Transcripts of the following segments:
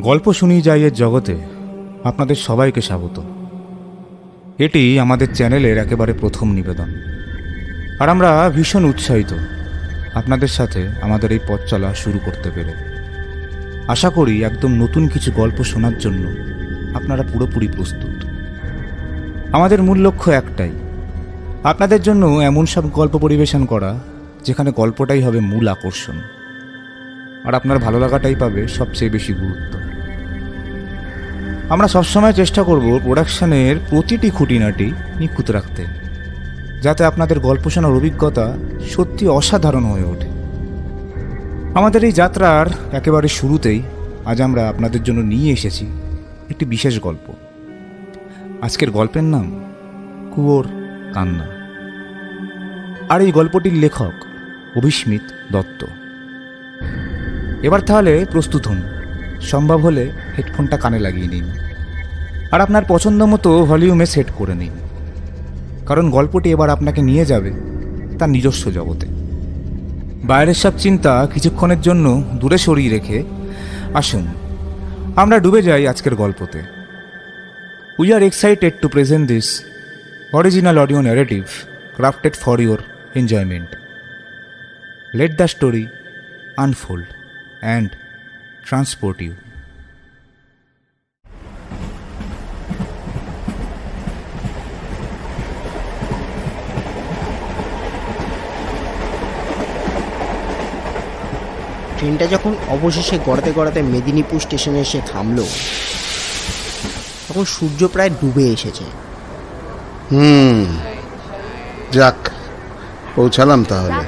গল্প শুনি যাই এর জগতে আপনাদের সবাইকে স্বাগত। এটি আমাদের চ্যানেলের একেবারে প্রথম নিবেদন, আর আমরা ভীষণ উৎসাহিত আপনাদের সাথে আমাদের এই পথ চলা শুরু করতে পেরে। আশা করি একদম নতুন কিছু গল্প শোনার জন্য আপনারা পুরোপুরি প্রস্তুত। আমাদের মূল লক্ষ্য একটাই, আপনাদের জন্য এমন সব গল্প পরিবেশন করা যেখানে গল্পটাই হবে মূল আকর্ষণ, আর আপনার ভালো লাগাটাই পাবে সবচেয়ে বেশি গুরুত্ব। আমরা সবসময় চেষ্টা করব প্রোডাকশনের প্রতিটি খুঁটিনাটি নিখুঁত রাখতে, যাতে আপনাদের গল্প শোনার অভিজ্ঞতা সত্যি অসাধারণ হয়ে ওঠে। আমাদের এই যাত্রার একেবারে শুরুতেই আজ আমরা আপনাদের জন্য নিয়ে এসেছি একটি বিশেষ গল্প। আজকের গল্পের নাম কুয়োর কান্না, আর এই গল্পটির লেখক অভিস্মিত দত্ত। এবার তাহলে প্রস্তুত হন, সম্ভব হলে হেডফোনটা কানে লাগিয়ে নিন আর আপনার পছন্দ মতো ভলিউমে সেট করে নিন, কারণ গল্পটি এবার আপনাকে নিয়ে যাবে তার নিজস্ব জগতে। বাইরের সব চিন্তা কিছুক্ষণের জন্য দূরে সরিয়ে রেখে আসুন আমরা ডুবে যাই আজকের গল্পতে। We are excited to present this original audio narrative crafted for your enjoyment. Let the story unfold and transport you. ট্রেনটা যখন অবশেষে গড়াতে গড়াতে মেদিনীপুর স্টেশনে এসে থামল, তখন সূর্য প্রায় ডুবে এসেছে। যাক, পৌঁছালাম তাহলে।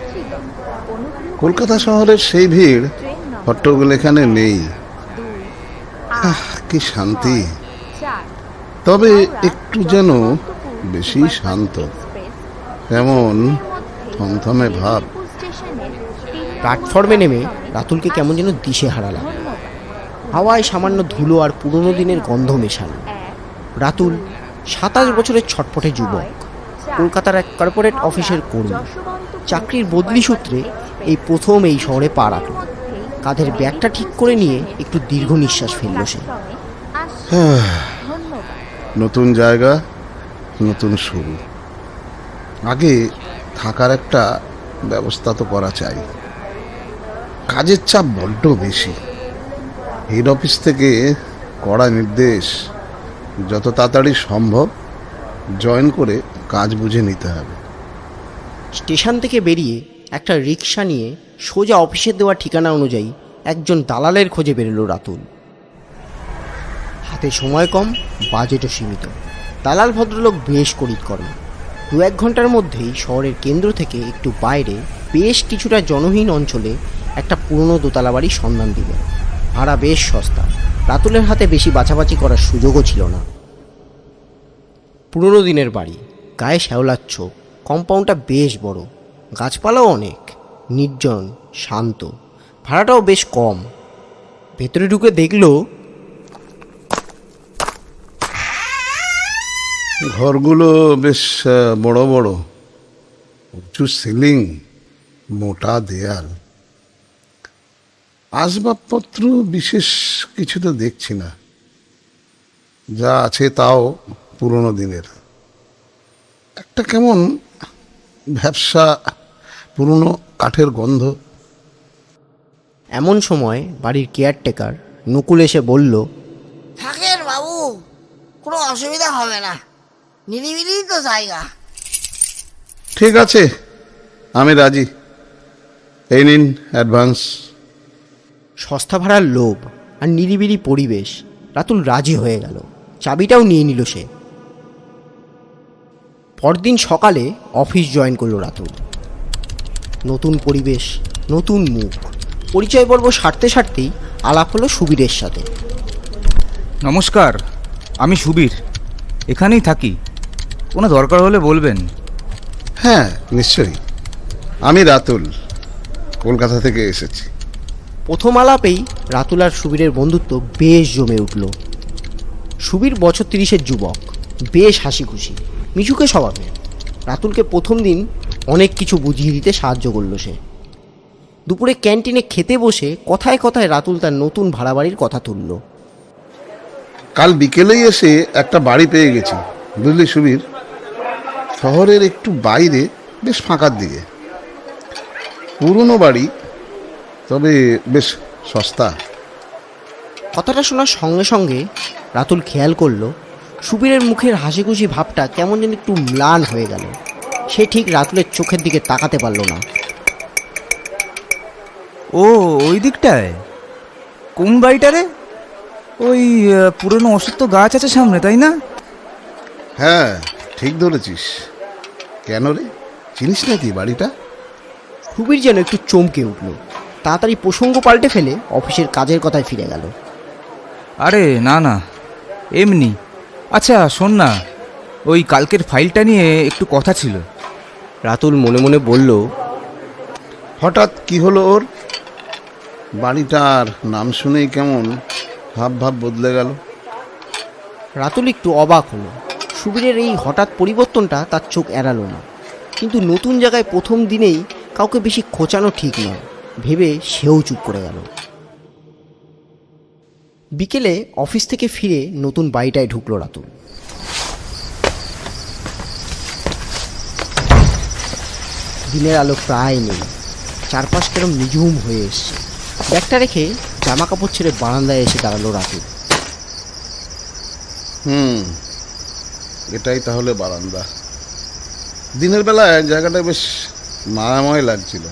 কলকাতা শহরের সেই ভিড় হট্টগোল এখানে নেই। কি শান্তি, তবে একটু যেন বেশি শান্ত, কেমন থমথমে ভাব। প্ল্যাটফর্মে নেমে রাতুলকে কেমন যেন দিশে হারালাম। হাওয়ায় সামান্য ধুলো আর পুরনো দিনের গন্ধ মেশানো। রাতুল 27 বছরের ছটপটে যুবক, কলকাতার এক কর্পোরেট অফিসের কর্মী। চাকরির বদলি সূত্রে এই প্রথম এই শহরে পা রাখল। কাঁধের ব্যাগটা ঠিক করে নিয়ে একটু দীর্ঘ নিঃশ্বাস ফেলল সে। নতুন জায়গা, নতুন শুরু। আগে থাকার একটা ব্যবস্থা তো করা চাই। কাজের চাপ বড্ড বেশি। হেড অফিস থেকে কড়া নির্দেশ, যত তাড়াতাড়ি সম্ভব জয়েন করে কাজ বুঝে নিতে হবে। স্টেশন থেকে বেরিয়ে একটা রিক্সা নিয়ে সোজা অফিসের দেওয়া ঠিকানা অনুযায়ী একজন দালালের খোঁজে বেরোলো রাতুল। হাতে সময় কম, বাজেটও সীমিত। দালাল ভদ্রলোক বেশ করিতকর্মা। 2-1 ঘন্টার মধ্যেই শহরের কেন্দ্র থেকে একটু বাইরে বেশ কিছুটা জনহীন অঞ্চলে একটা পুরনো দোতলা বাড়ির সন্ধান দিলেন। ভাড়া বেশ সস্তা। রাতুলের হাতে বেশি বাছাবাছি করার সুযোগও ছিল না। পুরনো দিনের বাড়ি, গায়ে শ্যাওলার ছোপ। কম্পাউন্ডটা বেশ বড়, গাছপালাও অনেক, নির্জন, শান্ত। ভাড়াটাও বেশ কম। ভেতরে ঢুকে দেখল ঘরগুলো বেশ বড় বড়, উঁচু সিলিং, মোটা দেয়াল। আসবাবপত্র বিশেষ কিছু তো দেখছি না, যা আছে তাও পুরনো দিনের। একটা কেমন ভ্যাপসা পুরনো কাঠের গন্ধ। এমন সময় বাড়ির কেয়ারটেকার নকুল এসে বলল, থাকেন বাবু, কোনো অসুবিধা হবে না, নিরিবিলি তো জায়গা। ঠিক আছে, আমি রাজি। এই নিন অ্যাডভান্স। সস্তা ভাড়ার লোভ আর নিরিবিলি পরিবেশ, রাতুল রাজি হয়ে গেল। চাবিটাও নিয়ে নিল সে। পরদিন সকালে অফিস জয়েন করলো রাতুল। নতুন পরিবেশ, নতুন মুখ। পরিচয় পর্ব সারতে সারতেই আলাপ হলো সুবীরের সাথে। নমস্কার, আমি সুবীর, এখানেই থাকি, কোনো দরকার হলে বলবেন। হ্যাঁ নিশ্চয়ই, আমি রাতুল, কলকাতা থেকে এসেছি। প্রথম আলাপেই রাতুল আর সুবীরের বন্ধুত্ব বেশ জমে উঠল। সুবীর বছর 30-এর যুবক, বেশ হাসি খুশি, মিশুকে স্বভাবে। রাতুলকে প্রথম দিন অনেক কিছু বুঝিয়ে দিতে সাহায্য করলো সে। দুপুরে ক্যান্টিনে খেতে বসে কথায় কথায় রাতুল তার নতুন ভাড়া বাড়ির কথা তুলল। কাল বিকেলেই এসে একটা বাড়ি পেয়ে গেছি, বুঝলি সুবীর। শহরের একটু বাইরে, বেশ ফাঁকার দিকে। পুরনো বাড়ি, তবে বেশ সস্তা। কথাটা শোনার সঙ্গে সঙ্গে রাতুল খেয়াল করলো সুবীরের মুখের হাসিখুশি ভাবটা কেমন যেন একটু ম্লান হয়ে গেল। সে ঠিক রাতুলের চোখের দিকে তাকাতে পারল না। ও ওই দিকটায়? কোন বাড়িটারে? ওই পুরনো অসত্য গাছ আছে সামনে, তাই না? হ্যাঁ, ঠিক ধরেছিস। কেন রে, চিনিস নাকি বাড়িটা? সুবীর যেন একটু চমকে উঠল। তাড়াতাড়ি প্রসঙ্গ পাল্টে ফেলে অফিসের কাজের কথায় ফিরে গেল। আরে না না, এমনি। আচ্ছা শোন না, ওই কালকের ফাইলটা নিয়ে একটু কথা ছিল। রাতুল মনে মনে বলল, হঠাৎ কি হলো ওর? বাড়িটার নাম শুনেই কেমন ভাব ভাব বদলে গেল। রাতুল একটু অবাক হলো। সুবীরের এই হঠাৎ পরিবর্তনটা তার চোখ এড়ালো না। কিন্তু নতুন জায়গায় প্রথম দিনেই কাউকে বেশি খোঁচানো ঠিক নয় ভেবে সেও চুপ করে গেল। বিকেলে অফিস থেকে ফিরে নতুন বাড়িটায় ঢুকলো রাতুল। দিনের আলো প্রায় নেই, চারপাশ কেরম নিঝুম হয়ে এসছে। ব্যাগটা রেখে জামা কাপড় ছেড়ে বারান্দায় এসে দাঁড়ালো রাতুল। এটাই তাহলে বারান্দা। দিনের বেলায় জায়গাটা বেশ মায়াময় লাগছিল,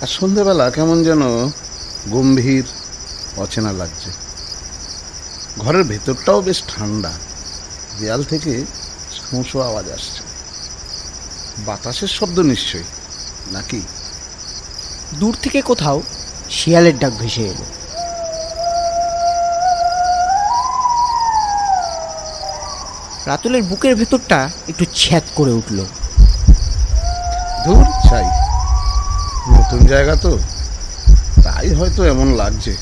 আর সন্ধ্যেবেলা কেমন যেন গম্ভীর অচেনা লাগছে। ঘরের ভেতরটাও বেশ ঠান্ডা, দেয়াল থেকে শোঁ আওয়াজ আসছে। বাতাসের শব্দ নিশ্চয়ই, নাকি? দূর থেকে কোথাও শিয়ালের ডাক ভেসে এলো। রাতুলের বুকের ভেতরটা একটু ছ্যাদ করে উঠল। ধুর চাই, নতুন জায়গা তো, তাই হয়তো এমন লাগছে।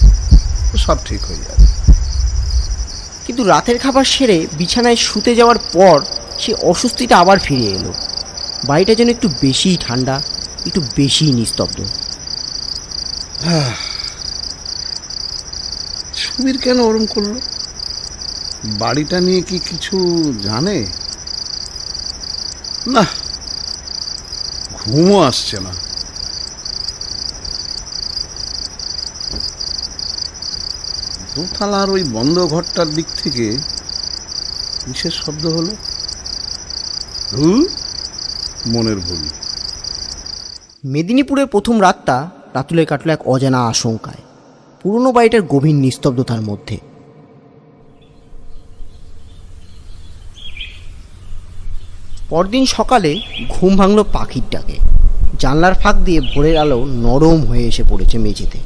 সব ঠিক হয়ে যাবে। কিন্তু রাতের খাবার সেরে বিছানায় শুতে যাওয়ার পর সে অস্বস্তিটা আবার ফিরে এলো। বাড়িটা যেন একটু বেশিই ঠান্ডা, একটু বেশিই নিস্তব্ধ। সুবীর কেন ওরম করলো? বাড়িটা নিয়ে কি কিছু জানে? না, ঘুমও আসছে না। দোতলার ওই বন্ধ ঘরটার দিক থেকে কিসের শব্দ হলো? মনের ভুল। মেদিনীপুরের প্রথম রাতটা রাতুলের কাটলো এক অজানা আশঙ্কায়, পুরনো বাড়িটার গভীর নিস্তব্ধতার মধ্যে। পরদিন সকালে ঘুম ভাঙল পাখির ডাকে। জানলার ফাঁক দিয়ে ভোরের আলো নরম হয়ে এসে পড়েছে মেঝেতে।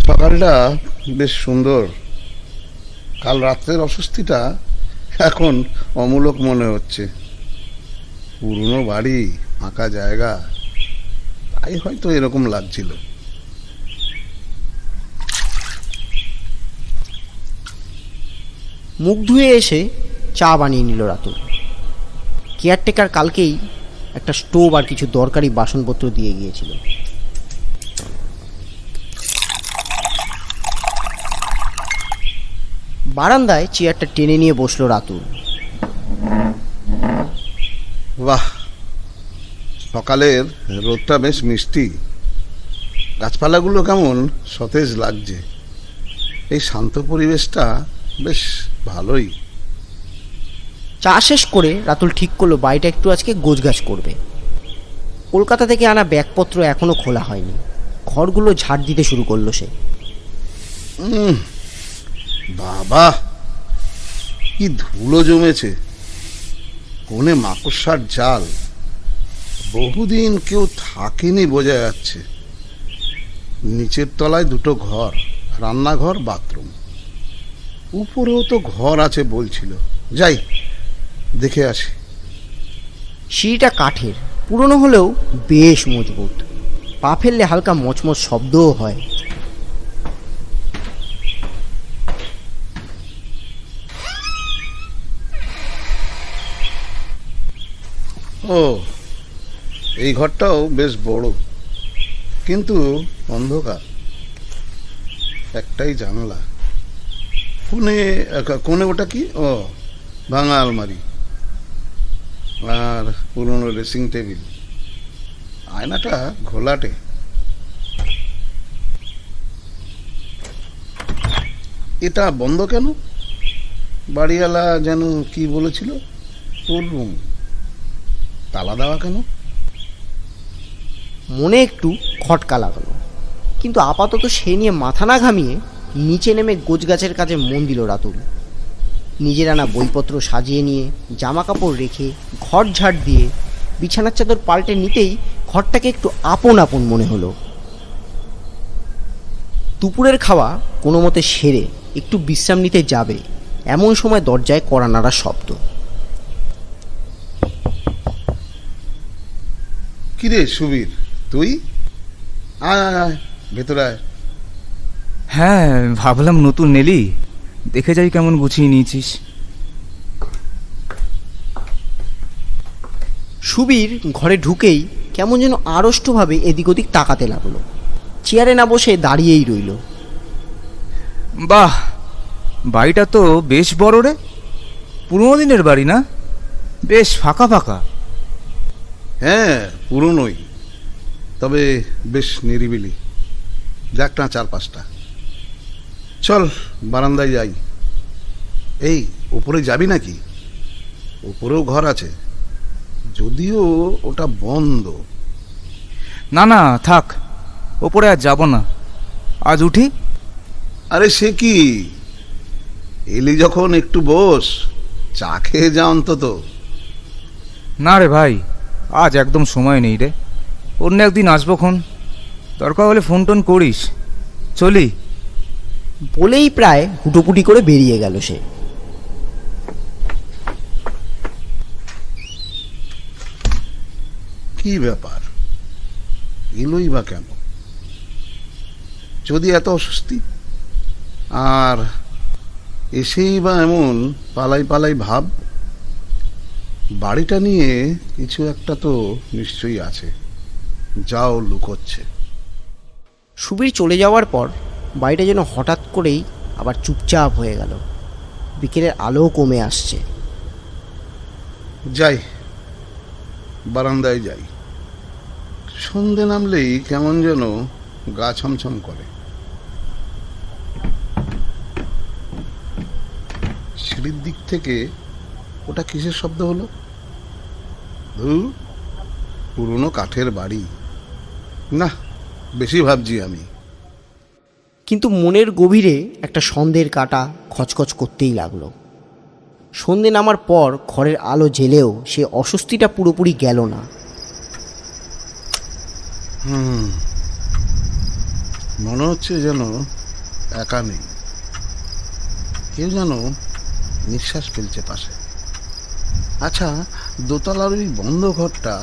সকালটা বেশ সুন্দর। কাল রাত্রের অস্বস্তিটা এখন অমূলক মনে হচ্ছে। পুরনো বাড়ি, ফাঁকা জায়গা, তাই হয়তো এরকম লাগছিল। মুখ ধুয়ে এসে চা বানিয়ে নিল রাতুল। কেয়ারটেকার কালকেই একটা স্টোভ আর কিছু দরকারি বাসনপত্র দিয়ে গিয়েছিল। বারান্দায় চেয়ারটা টেনে নিয়ে বসলো রাতুল। বাহ, সকালের রোদটা বেশ মিষ্টি। গাছপালাগুলো কেমন সতেজ লাগছে। এই শান্ত পরিবেশটা বেশ ভালোই। চা শেষ করে রাতুল ঠিক করলো বাড়িটা একটু আজকে গোছগাছ করবে। কলকাতা থেকে আনা ব্যাগপত্র এখনো খোলা হয়নি। ঘরগুলো ঝাড় দিতে শুরু করলো সে। বাবা, কি ধুলো জমেছে। কোণে মাকড়সার জাল, বহুদিন কেউ থাকেনি বোঝা যাচ্ছে। নিচের তলায় দুটো ঘর, রান্নাঘর, বাথরুম। উপরেও তো ঘর আছে বলছিল। যাই দেখে আসি। সিঁড়িটা কাঠের, পুরনো হলেও বেশ মজবুত। পা ফেললে হালকা মচমচ শব্দও হয়। ও, এই ঘরটাও বেশ বড়, কিন্তু অন্ধকার। একটাই জানলা, কোণে কোণে ওটা কি, ও ভাঙা আলমারি আর পুরনো ড্রেসিং টেবিল, আয়নাটা ঘোলাটে। এটা বন্ধ কেন? বাড়িওয়ালা যেন কি বলেছিল, তোর রুম, তালা দেওয়া কেন? মনে একটু খটকা লাগলো, কিন্তু আপাতত সে নিয়ে মাথা না ঘামিয়ে নিচে নেমে গোছগাছের কাজে মন দিল রাতুল। নিজের আনা বইপত্র সাজিয়ে নিয়ে, জামা কাপড় রেখে, ঘর ঝাড় দিয়ে বিছানার চাদর পাল্টে নিতেই ঘরটাকে একটু আপন আপন মনে হলো। দুপুরের খাওয়া কোনো মতে সেরে একটু বিশ্রাম নিতে যাবে এমন সময় দরজায় কড়া নাড়ার শব্দ। কিরে সুবীর, তুই? আয় আয় আয়, ভেতরে আয়। হ্যাঁ, ভাবলাম নতুন নেলি, দেখে যাই কেমন গুছিয়ে নিয়েছিস। সুবীর ঘরে ঢুকেই কেমন যেন আড়ষ্টভাবে এদিক ওদিক তাকাতে লাগলো। চেয়ারে না বসে দাঁড়িয়েই রইল। বাহ, বাড়িটা তো বেশ বড় রে। পুরোনো দিনের বাড়ি না? বেশ ফাঁকা ফাঁকা। হ্যাঁ, পুরনোই, তবে বেশ নিরিবিলি। যাক না 4-5টা। চল বারান্দায় যাই। এই উপরে যাবি নাকি? উপরেও ঘর আছে, যদিও ওটা বন্ধ। না না, থাক, ওপরে আর যাব না, আজ উঠি। আরে সে কি, এলি যখন একটু বস, চা খেয়ে যা অন্তত। না রে ভাই, আজ একদম সময় নেই রে, অন্য একদিন আসবো খন, দরকার হলে ফোন টোন করিস। চলি। বলেই প্রায় হুটোপুটি করে বেরিয়ে গেল সে। কি ব্যাপার, এলোই বা কেন? যদি এত অস্বস্তি, আর এসেই বা এমন পালাই পালাই ভাব, বাড়িটা নিয়ে কিছু একটা তো নিশ্চয়ই আছে, যাও লুকোচ্ছে। সুবীর চলে যাওয়ার পর বাড়িটা যেন হঠাৎ করেই আবার চুপচাপ হয়ে গেল। বিকেলের আলো কমে আসছে। যাই, বারান্দায় যাই। সন্ধে নামলেই কেমন যেন গা ছমছম করে। সিঁড়ির দিক থেকে ওটা কিসের শব্দ হলো? ধুর, পুরনো কাঠের বাড়ি। না, বেশি ভাবছি আমি। কিন্তু মনের গভীরে একটা সন্দেহের কাঁটা খচখচ করতেই লাগলো। সন্ধে নামার পর ঘরের আলো জ্বেলেও সে অস্বস্তিটা পুরোপুরি গেল না। মনে হচ্ছে যেন একা নেই, কেউ যেন নিঃশ্বাস ফেলছে পাশে। আচ্ছা, দোতলার ওই বন্ধ ঘরটা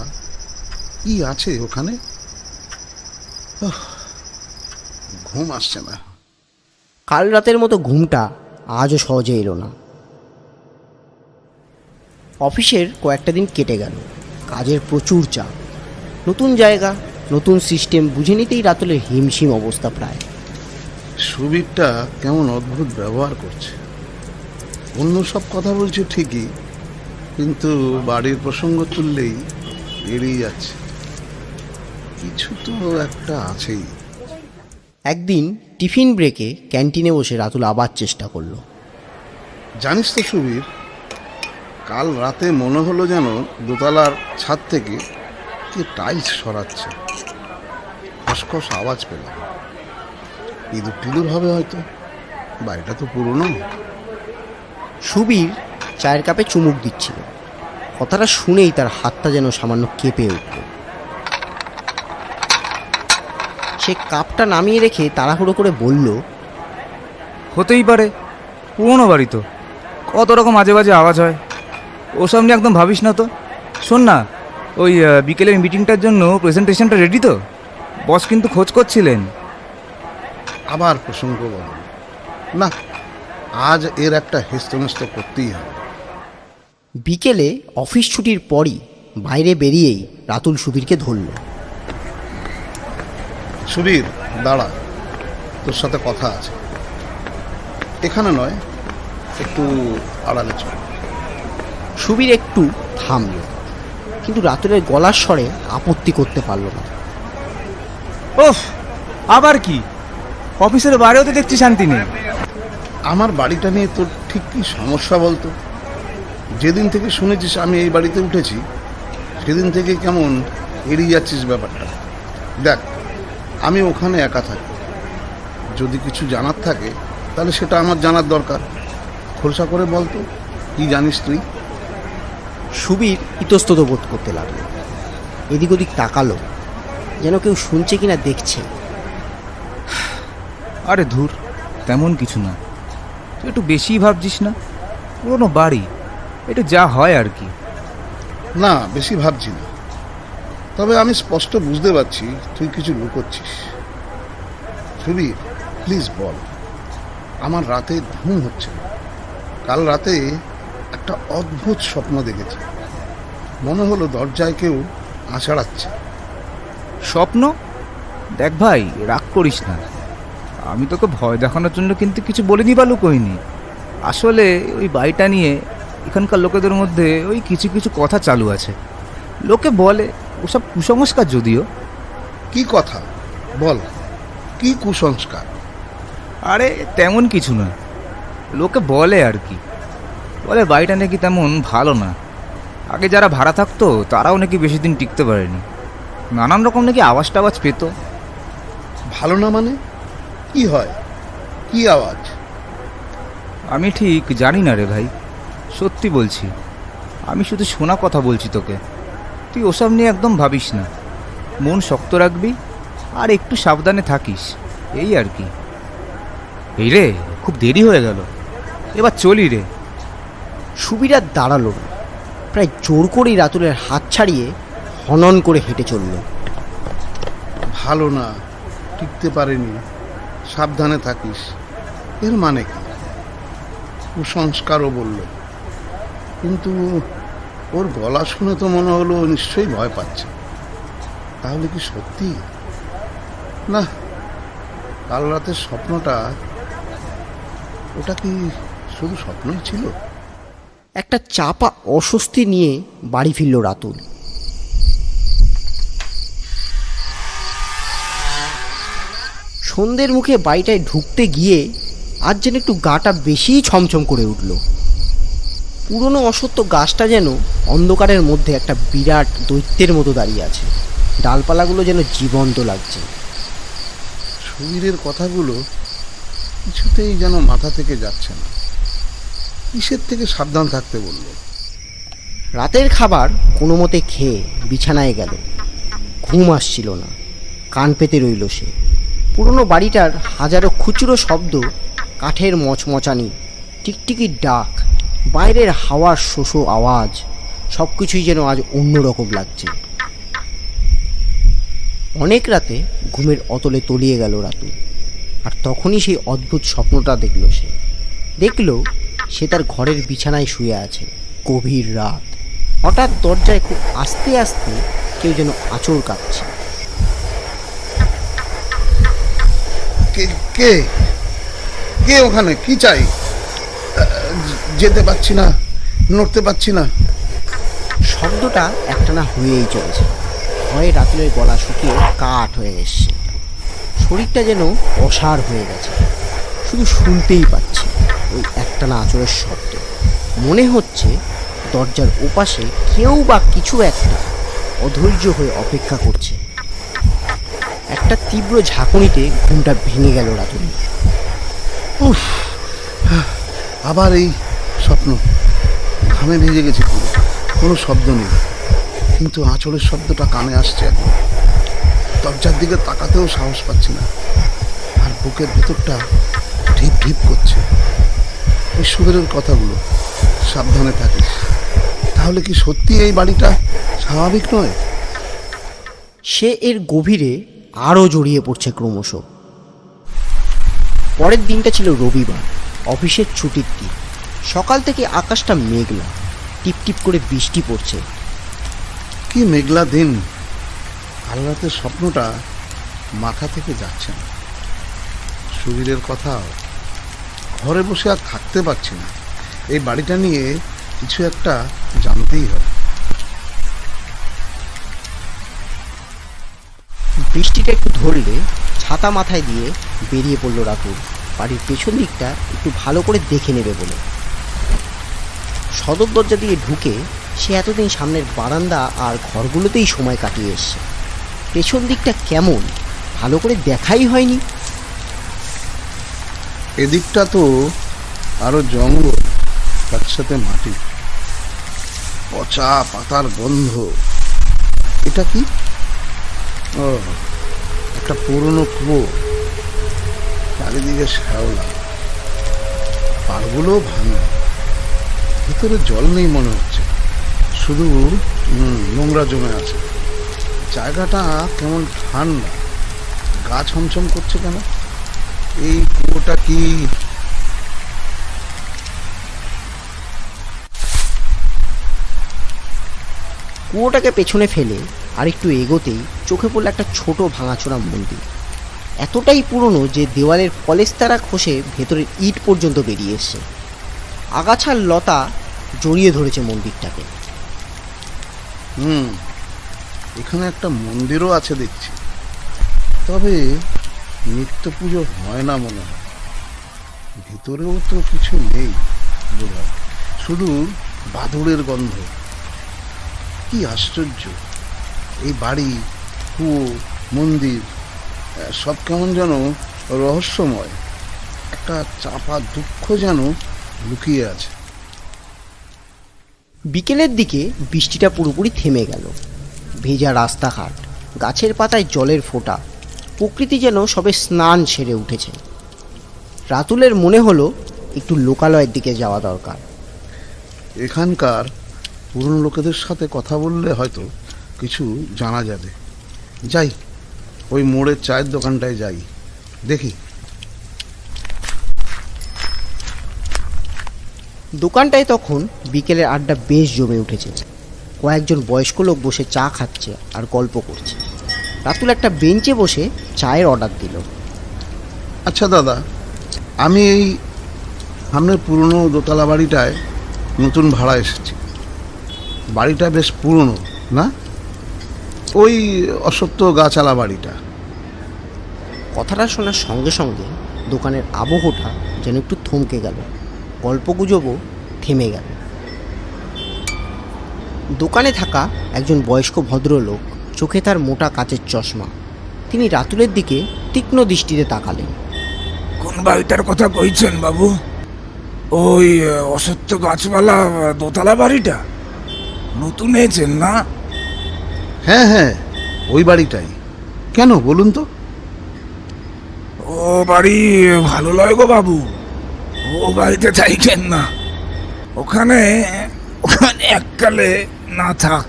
কি আছে ওখানে? ঘুম আসছে না। কাল রাতের মতো ঘুমটা আজও সহজে এলো না। অফিসের কয়েকটা দিন কেটে গেল, কাজের প্রচুর চাপ, নতুন জায়গা, নতুন সিস্টেম বুঝে নিতেই রাতুলের হিমশিম অবস্থা প্রায়। সুবীরটা কেমন অদ্ভুত ব্যবহার করছে। অন্য সব কথা বলছে ঠিকই, কিন্তু বাড়ির প্রসঙ্গ তুললেই এড়িয়ে যাচ্ছে। কিছু তো একটা আছেই। একদিন টিফিন ব্রেকে ক্যান্টিনে বসে রাতুল আবার চেষ্টা করলো। জানিস তো সুবীর, কাল রাতে মনে হলো যেন দোতলার ছাদ থেকে কি টাইলস সরাচ্ছে। খসখস আওয়াজ পেলাম। ইঁদুর টিদুর হবে হয়তো, বাড়িটা তো পুরনো। সুবীর চায়ের কাপে চুমুক দিচ্ছিল। কথাটা শুনেই তার হাতটা যেন সামান্য কেঁপে উঠল। সে কাপটা নামিয়ে রেখে তাড়াহুড়ো করে বলল, হতেই পারে, পুরোনো বাড়ি তো, কত রকম আজে বাজে আওয়াজ হয়, ওসব নিয়ে একদম ভাবিস না তো। শোন না, ওই বিকেলের মিটিংটার জন্য প্রেজেন্টেশনটা রেডি তো? বস কিন্তু খোঁজ করছিলেন। আবার প্রসঙ্গ বল না, আজ এর একটা হেস্তনেস্ত করতেই হবে। বিকেলে অফিস ছুটির পরই বাইরে বেরিয়েই রাতুল সুবীরকে ধরল। সুবীর, দাঁড়া। তোর সাথে কথা আছে। এখানে নয়, একটু আড়ালে চল। সুবীর একটু থামল, কিন্তু রাতুলের গলার স্বরে আপত্তি করতে পারল না। ওহ, আবার কি? অফিসের বাইরেও তো দেখছি শান্তি নেই। আমার বাড়িটা নিয়ে তোর ঠিক কী সমস্যা বলতো? যেদিন থেকে শুনেছিস আমি এই বাড়িতে উঠেছি, সেদিন থেকে কেমন এড়িয়ে যাচ্ছিস ব্যাপারটা। দেখ, আমি ওখানে একা থাকি। যদি কিছু জানার থাকে তাহলে সেটা আমার জানার দরকার। খোলসা করে বলতো, কি জানিস তুই? সুবীর ইতস্তত বোধ করতে লাগলো। এদিক ওদিক তাকালো, যেন কেউ শুনছে কিনা দেখছে। আরে ধুর, তেমন কিছু না। তুই একটু বেশিই ভাবছিস না? পুরোনো বাড়ি, একটু যা হয় আর কি। না, বেশি ভাবছি না। তবে আমি স্পষ্ট বুঝতে পারছি তুই কিছু লুকোচ্ছিস। সুবীর, প্লিজ বল। আমার রাতে ঘুম হচ্ছে না। কাল রাতে একটা অদ্ভুত স্বপ্ন দেখেছি। মনে হলো দরজায় কেউ আছাড়াচ্ছে। স্বপ্ন? দেখ ভাই, রাগ করিস না। আমি তোকে ভয় দেখানোর জন্য কিন্তু কিছু বলিনি বা লুকোইনি। আসলে ওই বাড়িটা নিয়ে এখানকার লোকেদের মধ্যে ওই কিছু কিছু কথা চালু আছে। লোকে বলে ওসব কুসংস্কার, যদিও। কি কথা বল, কি কুসংস্কার? আরে তেমন কিছু না, লোকে বলে আর কি। বলে বাড়িটা নাকি তেমন ভালো না। আগে যারা ভাড়া থাকতো তারাও নাকি বেশি দিন টিকতে পারেনি। নানান রকম নাকি আওয়াজ টাওয়াজ পেত। ভালো না মানে? কি হয়, কি আওয়াজ? আমি ঠিক জানি না রে ভাই, সত্যি বলছি। আমি শুধু শোনা কথা বলছি তোকে। তুই ওসব নিয়ে একদম ভাবিস না। মন শক্ত রাখবি আর একটু সাবধানে থাকিস, এই আর কি। এই রে, খুব দেরি হয়ে গেল, এবার চলি রে। সুবীর আর দাঁড়ালো না, প্রায় জোর করেই রাতুলের হাত ছাড়িয়ে হনন করে হেঁটে চলল। ভালো না, টিকতে পারেনি, সাবধানে থাকিস, এর মানে কি? কুসংস্কারও বলল, কিন্তু ওর গলা শুনে তো মনে হলো ও নিশ্চয়ই ভয় পাচ্ছে। তাহলে কি সত্যি? না, কাল রাতের স্বপ্নটা, ওটা কি শুধু স্বপ্নই ছিল? একটা চাপা অস্বস্তি নিয়ে বাড়ি ফিরল রাতুল। সন্ধ্যের মুখে বাড়িটায় ঢুকতে গিয়ে আজ যেন একটু গাটা বেশিই ছমছম করে উঠল। পুরনো অসত্য গাছটা যেন অন্ধকারের মধ্যে একটা বিরাট দৈত্যের মতো দাঁড়িয়ে আছে। ডালপালাগুলো যেন জীবন্ত লাগছে। সুবীরের কথাগুলো কিছুতেই যেন মাথা থেকে যাচ্ছে না। কিসের থেকে সাবধান থাকতে বলল? রাতের খাবার কোনো মতে খেয়ে বিছানায় গেল। ঘুম আসছিল না, কান পেতে রইল সে। পুরনো বাড়িটার হাজারো খুচরো শব্দ, কাঠের মচমচানি, টিকটিকির ডাক, বাইরের হাওয়ার শোষো আওয়াজ, সব কিছুই যেন আজ অন্যরকম লাগছে। অনেক রাতে ঘুমের অতলে তলিয়ে গেল রাতুল। আর তখনই সেই অদ্ভুত স্বপ্নটা দেখল সে। দেখল সে তার ঘরের বিছানায় শুয়ে আছে। গভীর রাত। হঠাৎ দরজায় খুব আস্তে আস্তে কেউ যেন আঁচড় কাঁপছে। কে কে কে ওখানে? কি চাই? যেতে পারছি না, নড়তে পারছি না। শব্দটা একটানা হয়েই চলেছে। ভয়ে রাতুলের গলা শুকিয়ে কাঠ হয়ে এসছে। শরীরটা যেন অসাড় হয়ে গেছে। শুধু শুনতেই পাচ্ছে ওই একটানা আঁচড়ের শব্দ। মনে হচ্ছে দরজার ওপাশে কেউ বা কিছু একটা অধৈর্য হয়ে অপেক্ষা করছে। একটা তীব্র ঝাঁকুনিতে ঘুমটা ভেঙে গেল রাতুলের। উফ, আবার এই স্বপ্ন। ঘামে ভিজে গেছে পুরো। কোনো শব্দ নেই, কিন্তু আঁচড়ের শব্দটা কানে আসছে এখন। দরজার দিকে তাকাতেও সাহস পাচ্ছি না। আর বুকের ভেতরটা ঢিপ ঢিপ করছে। ওই সুবীরের কথাগুলো, সাবধানে থাকিস। তাহলে কি সত্যি এই বাড়িটা স্বাভাবিক নয়? সে এর গভীরে আরও জড়িয়ে পড়ছে ক্রমশ। পরের দিনটা ছিল রবিবার, অফিসের ছুটির দিন। সকাল থেকে আকাশটা মেঘলা, টিপটিপ করে বৃষ্টি পড়ছে। কি মেঘলা দিন! কাল রাতের স্বপ্নটা মাথা থেকে যাচ্ছে না। সুবীরের কথা। ঘরে বসে আর থাকতে পারছি না, এই বাড়িটা নিয়ে কিছু একটা জানতেই হবে। বৃষ্টিটা একটু ধরলে ছাতা মাথায় দিয়ে বেরিয়ে পড়লো রাতুল বাড়ির পেছন দিকটা একটু ভালো করে দেখে নেবে বলে। সদর দরজা দিয়ে ঢুকে সে এতদিন সামনের বারান্দা আর ঘরগুলোতেই সময় কাটিয়ে এসছে। পেছন দিকটা কেমন ভালো করে দেখাই হয়নি। এদিকটা তো আরো জঙ্গল, তার সাথে মাটি, পচা পাতার গন্ধ। এটা কি? ও, একটা পুরনো কুয়ো, চারিদিকে শ্যাওলা, পাড়গুলো ভাঙা, ভিতরে জল নেই মনে হচ্ছে, শুধু নোংরা জমে আছে। জায়গাটা কেমন ঠান্ডা, গা ছমছম করছে কেন? এই কুয়োটা কি? কুয়োটাকে পেছনে ফেলে আর একটু এগোতেই চোখে পড়ল একটা ছোট ভাঙাচোরা মন্দির। এতটাই পুরনো যে দেওয়ালের পলেস্তারা খসে ভেতরের ইট পর্যন্ত বেরিয়ে এসছে। আগাছার লতা জড়িয়ে ধরেছে মন্দিরটাকে। এখানে একটা মন্দিরও আছে দেখছি, তবে নিত্য পুজো হয় না মনে হয়। ভিতরেও তো কিছু নেই বোধহয়, শুধু বাদুড়ের গন্ধ। কি আশ্চর্য! এই বাড়ি, কুয়ো, মন্দির সব কেমন যেন রহস্যময়। একটা চাপা দুঃখ যেন লুকিয়ে আছে। বিকেলের দিকে বৃষ্টিটা পুরোপুরি থেমে গেল। ভেজা রাস্তাঘাট, গাছের পাতায় জলের ফোঁটা, প্রকৃতি যেন সবে স্নান সেরে উঠেছে। রাতুলের মনে হলো একটু লোকালয়ের দিকে যাওয়া দরকার। এখানকার পুরনো লোকেদের সাথে কথা বললে হয়তো কিছু জানা যাবে। যাই, ওই মোড়ের চায়ের দোকানটায় যাই, দেখি। দোকানটায় তখন বিকেলের আড্ডা বেশ জমে উঠেছে। কয়েকজন বয়স্ক লোক বসে চা খাচ্ছে আর গল্প করছে। রাতুল একটা বেঞ্চে বসে চায়ের অর্ডার দিল। আচ্ছা দাদা, আমি এই সামনের পুরনো দোতলা বাড়িটায় নতুন ভাড়া এসেছি। বাড়িটা বেশ পুরনো না? ওই অসত্য গাছালা বাড়িটা। কথাটা শোনার সঙ্গে সঙ্গে দোকানের আবহটা যেন একটু থমকে গেল, গল্পগুজবও থেমে গেল। দোকানে থাকা একজন বয়স্ক ভদ্রলোক, চোখে তার মোটা কাচের চশমা, তিনি রাতুলের দিকে তীক্ষ্ণ দৃষ্টিতে তাকালেন। কোন বাড়িটার কথা কইছেন বাবু? ওই অসত্য গাছওয়ালা দোতলা বাড়িটা নতুন হয়েছেন না? হ্যাঁ হ্যাঁ, ওই বাড়িটাই। কেন বলুন তো? ও বাড়ি ভালো লয় গো বাবু, ও বাড়িতে চাইছেন না। ওখানে ওখানে এককালে না থাক।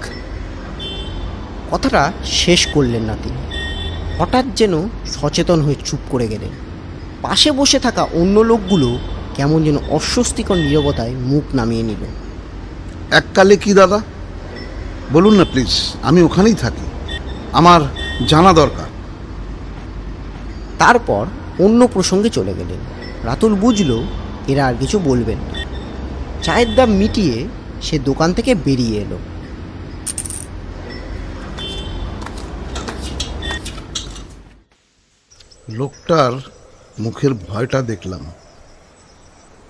কথাটা শেষ করলেন না তিনি। হঠাৎ যেন সচেতন হয়ে চুপ করে গেলেন। পাশে বসে থাকা অন্য লোকগুলো কেমন যেন অস্বস্তিকর নীরবতায় মুখ নামিয়ে নিল। এককালে কি দাদা? বলুন না প্লিজ, আমি ওখানেই থাকি, আমার জানা দরকার। তারপর অন্য প্রসঙ্গে চলে গেলেন। রাতুল বুঝল এরা আর কিছু বলবেন না। চায়ের দাম মিটিয়ে সে দোকান থেকে বেরিয়ে এলো। লোকটার মুখের ভয়টা দেখলাম।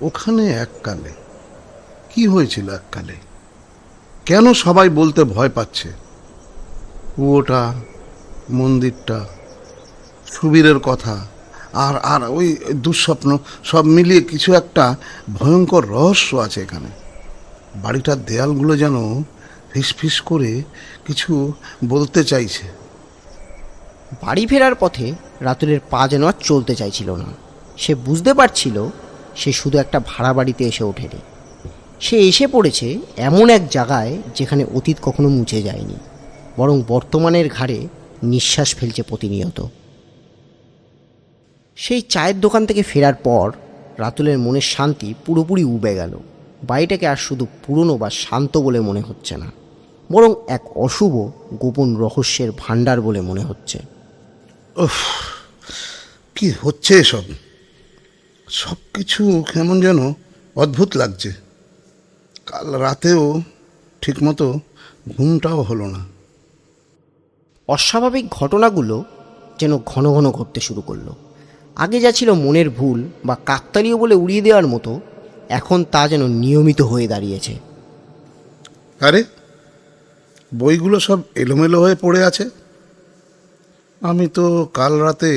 ওখানে এককালে কি হয়েছিল? এককালে কেন সবাই বলতে ভয় পাচ্ছে? কুয়োটা, মন্দিরটা, সুবীরের কথা আর আর ওই দুঃস্বপ্ন, সব মিলিয়ে কিছু একটা ভয়ঙ্কর রহস্য আছে এখানে। বাড়িটার দেয়ালগুলো যেন ফিসফিস করে কিছু বলতে চাইছে। বাড়ি ফেরার পথে রাতুলের পা যেন আর চলতে চাইছিল না। সে বুঝতে পারছিল সে শুধু একটা ভাড়া বাড়িতে এসে ওঠেনি, সে এসে পড়েছে এমন এক জায়গায় যেখানে অতীত কখনো মুছে যায়নি, বরং বর্তমানের ঘাড়ে নিঃশ্বাস ফেলছে প্রতিনিয়ত। সেই চায়ের দোকান থেকে ফেরার পর রাতুলের মনের শান্তি পুরোপুরি উবে গেল। বাড়িটাকে আর শুধু পুরনো বা শান্ত বলে মনে হচ্ছে না, বরং এক অশুভ গোপন রহস্যের ভাণ্ডার বলে মনে হচ্ছে। উফ, কি হচ্ছে এসব? সব কিছু কেমন যেন অদ্ভুত লাগছে। কাল রাতেও ঠিকমতো ঘুমটাও হলো না। অস্বাভাবিক ঘটনাগুলো যেন ঘন ঘন ঘটতে শুরু করলো। আগে যা ছিল মনের ভুল বা কাকতালীয় বলে উড়িয়ে দেওয়ার মতো, এখন তা যেন নিয়মিত হয়ে দাঁড়িয়েছে। আরে, বইগুলো সব এলোমেলো হয়ে পড়ে আছে। আমি তো কাল রাতে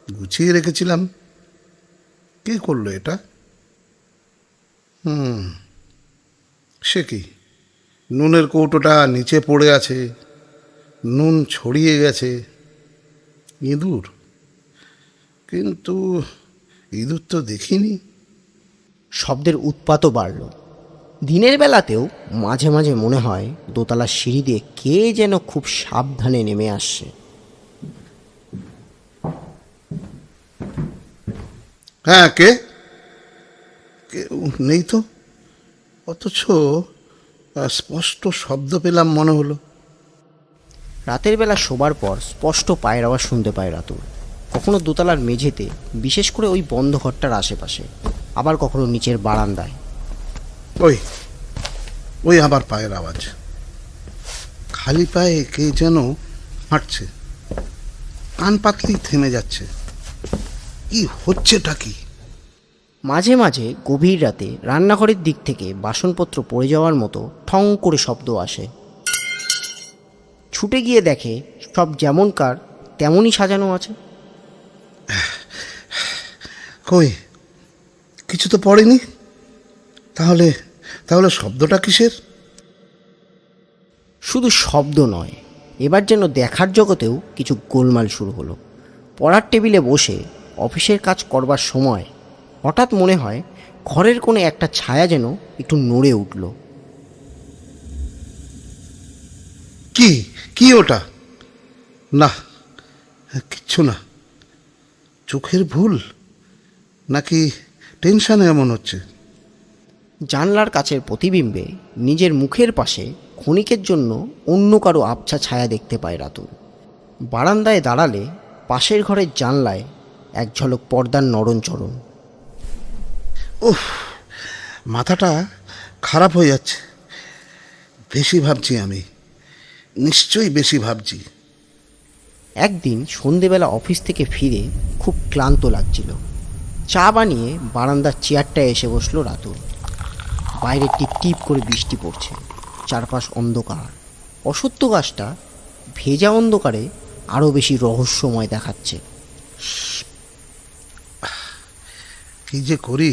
গুছিয়ে রেখেছিলাম। কে করলো এটা? সে কি, নুনের কৌটোটা নিচে পড়ে আছে, নুন ছড়িয়ে গেছে। ইঁদুর? কিন্তু ইঁদুর তো দেখিনি। শব্দের উৎপাতও বাড়ল। দিনের বেলাতেও মাঝে মাঝে মনে হয় দোতলার সিঁড়ি দিয়ে কে যেন খুব সাবধানে নেমে আসছে। হ্যাঁ, কে? কেউ নেই তো, অথচ স্পষ্ট শব্দ পেলাম মনে হলো। রাতের বেলা শোবার পর স্পষ্ট পায়ের আওয়াজ শুনতে পায় রাতুল। কখনো দোতলার মেঝেতে, বিশেষ করে ওই বন্ধ ঘরটার আশেপাশে, আবার কখনো নিচের বারান্দায়। ওই ওই আবার পায়ের আওয়াজ। খালি পায়ে কে যেন হাঁটছে, কান পাতলেই থেমে যাচ্ছে। কি হচ্ছেটা কি? মাঝে মাঝে গভীর রাতে রান্নাঘরের দিক থেকে বাসনপত্র পড়ে যাওয়ার মতো ঠং করে শব্দ আসে। ছুটে গিয়ে দেখে সব যেমনকার তেমনই সাজানো আছে। কই, কিছু তো পড়েনি। তাহলে তাহলে শব্দটা কিসের? শুধু শব্দ নয়, এবার যেন দেখার জগতেও কিছু গোলমাল শুরু হলো। পড়ার টেবিলে বসে অফিসের কাজ করবার সময় হঠাৎ মনে হয় ঘরের কোণে একটা ছায়া যেন একটু নড়ে উঠল। কি কি ওটা? না, কিচ্ছু না। চোখের ভুল নাকি টেনশনে এমন হচ্ছে? জানলার কাছের প্রতিবিম্বে নিজের মুখের পাশে ক্ষণিকের জন্য অন্য কারো আবছা ছায়া দেখতে পায় রাতুল। বারান্দায় দাঁড়ালে পাশের ঘরের জানলায় এক ঝলক পর্দার নড়নচড়ন। উফ, মাথাটা খারাপ হয়ে যাচ্ছে। বেশি ভাবছি আমি, নিশ্চয়ই বেশি ভাবছি। একদিন সন্ধেবেলা অফিস থেকে ফিরে খুব ক্লান্ত লাগছিল। চা বানিয়ে বারান্দার চেয়ারটায় এসে বসলো রাতুল। বাইরে টিপ টিপ করে বৃষ্টি পড়ছে, চারপাশ অন্ধকার। অসত্য গাছটা ভেজা অন্ধকারে আরও বেশি রহস্যময় দেখাচ্ছে। কি যে করি,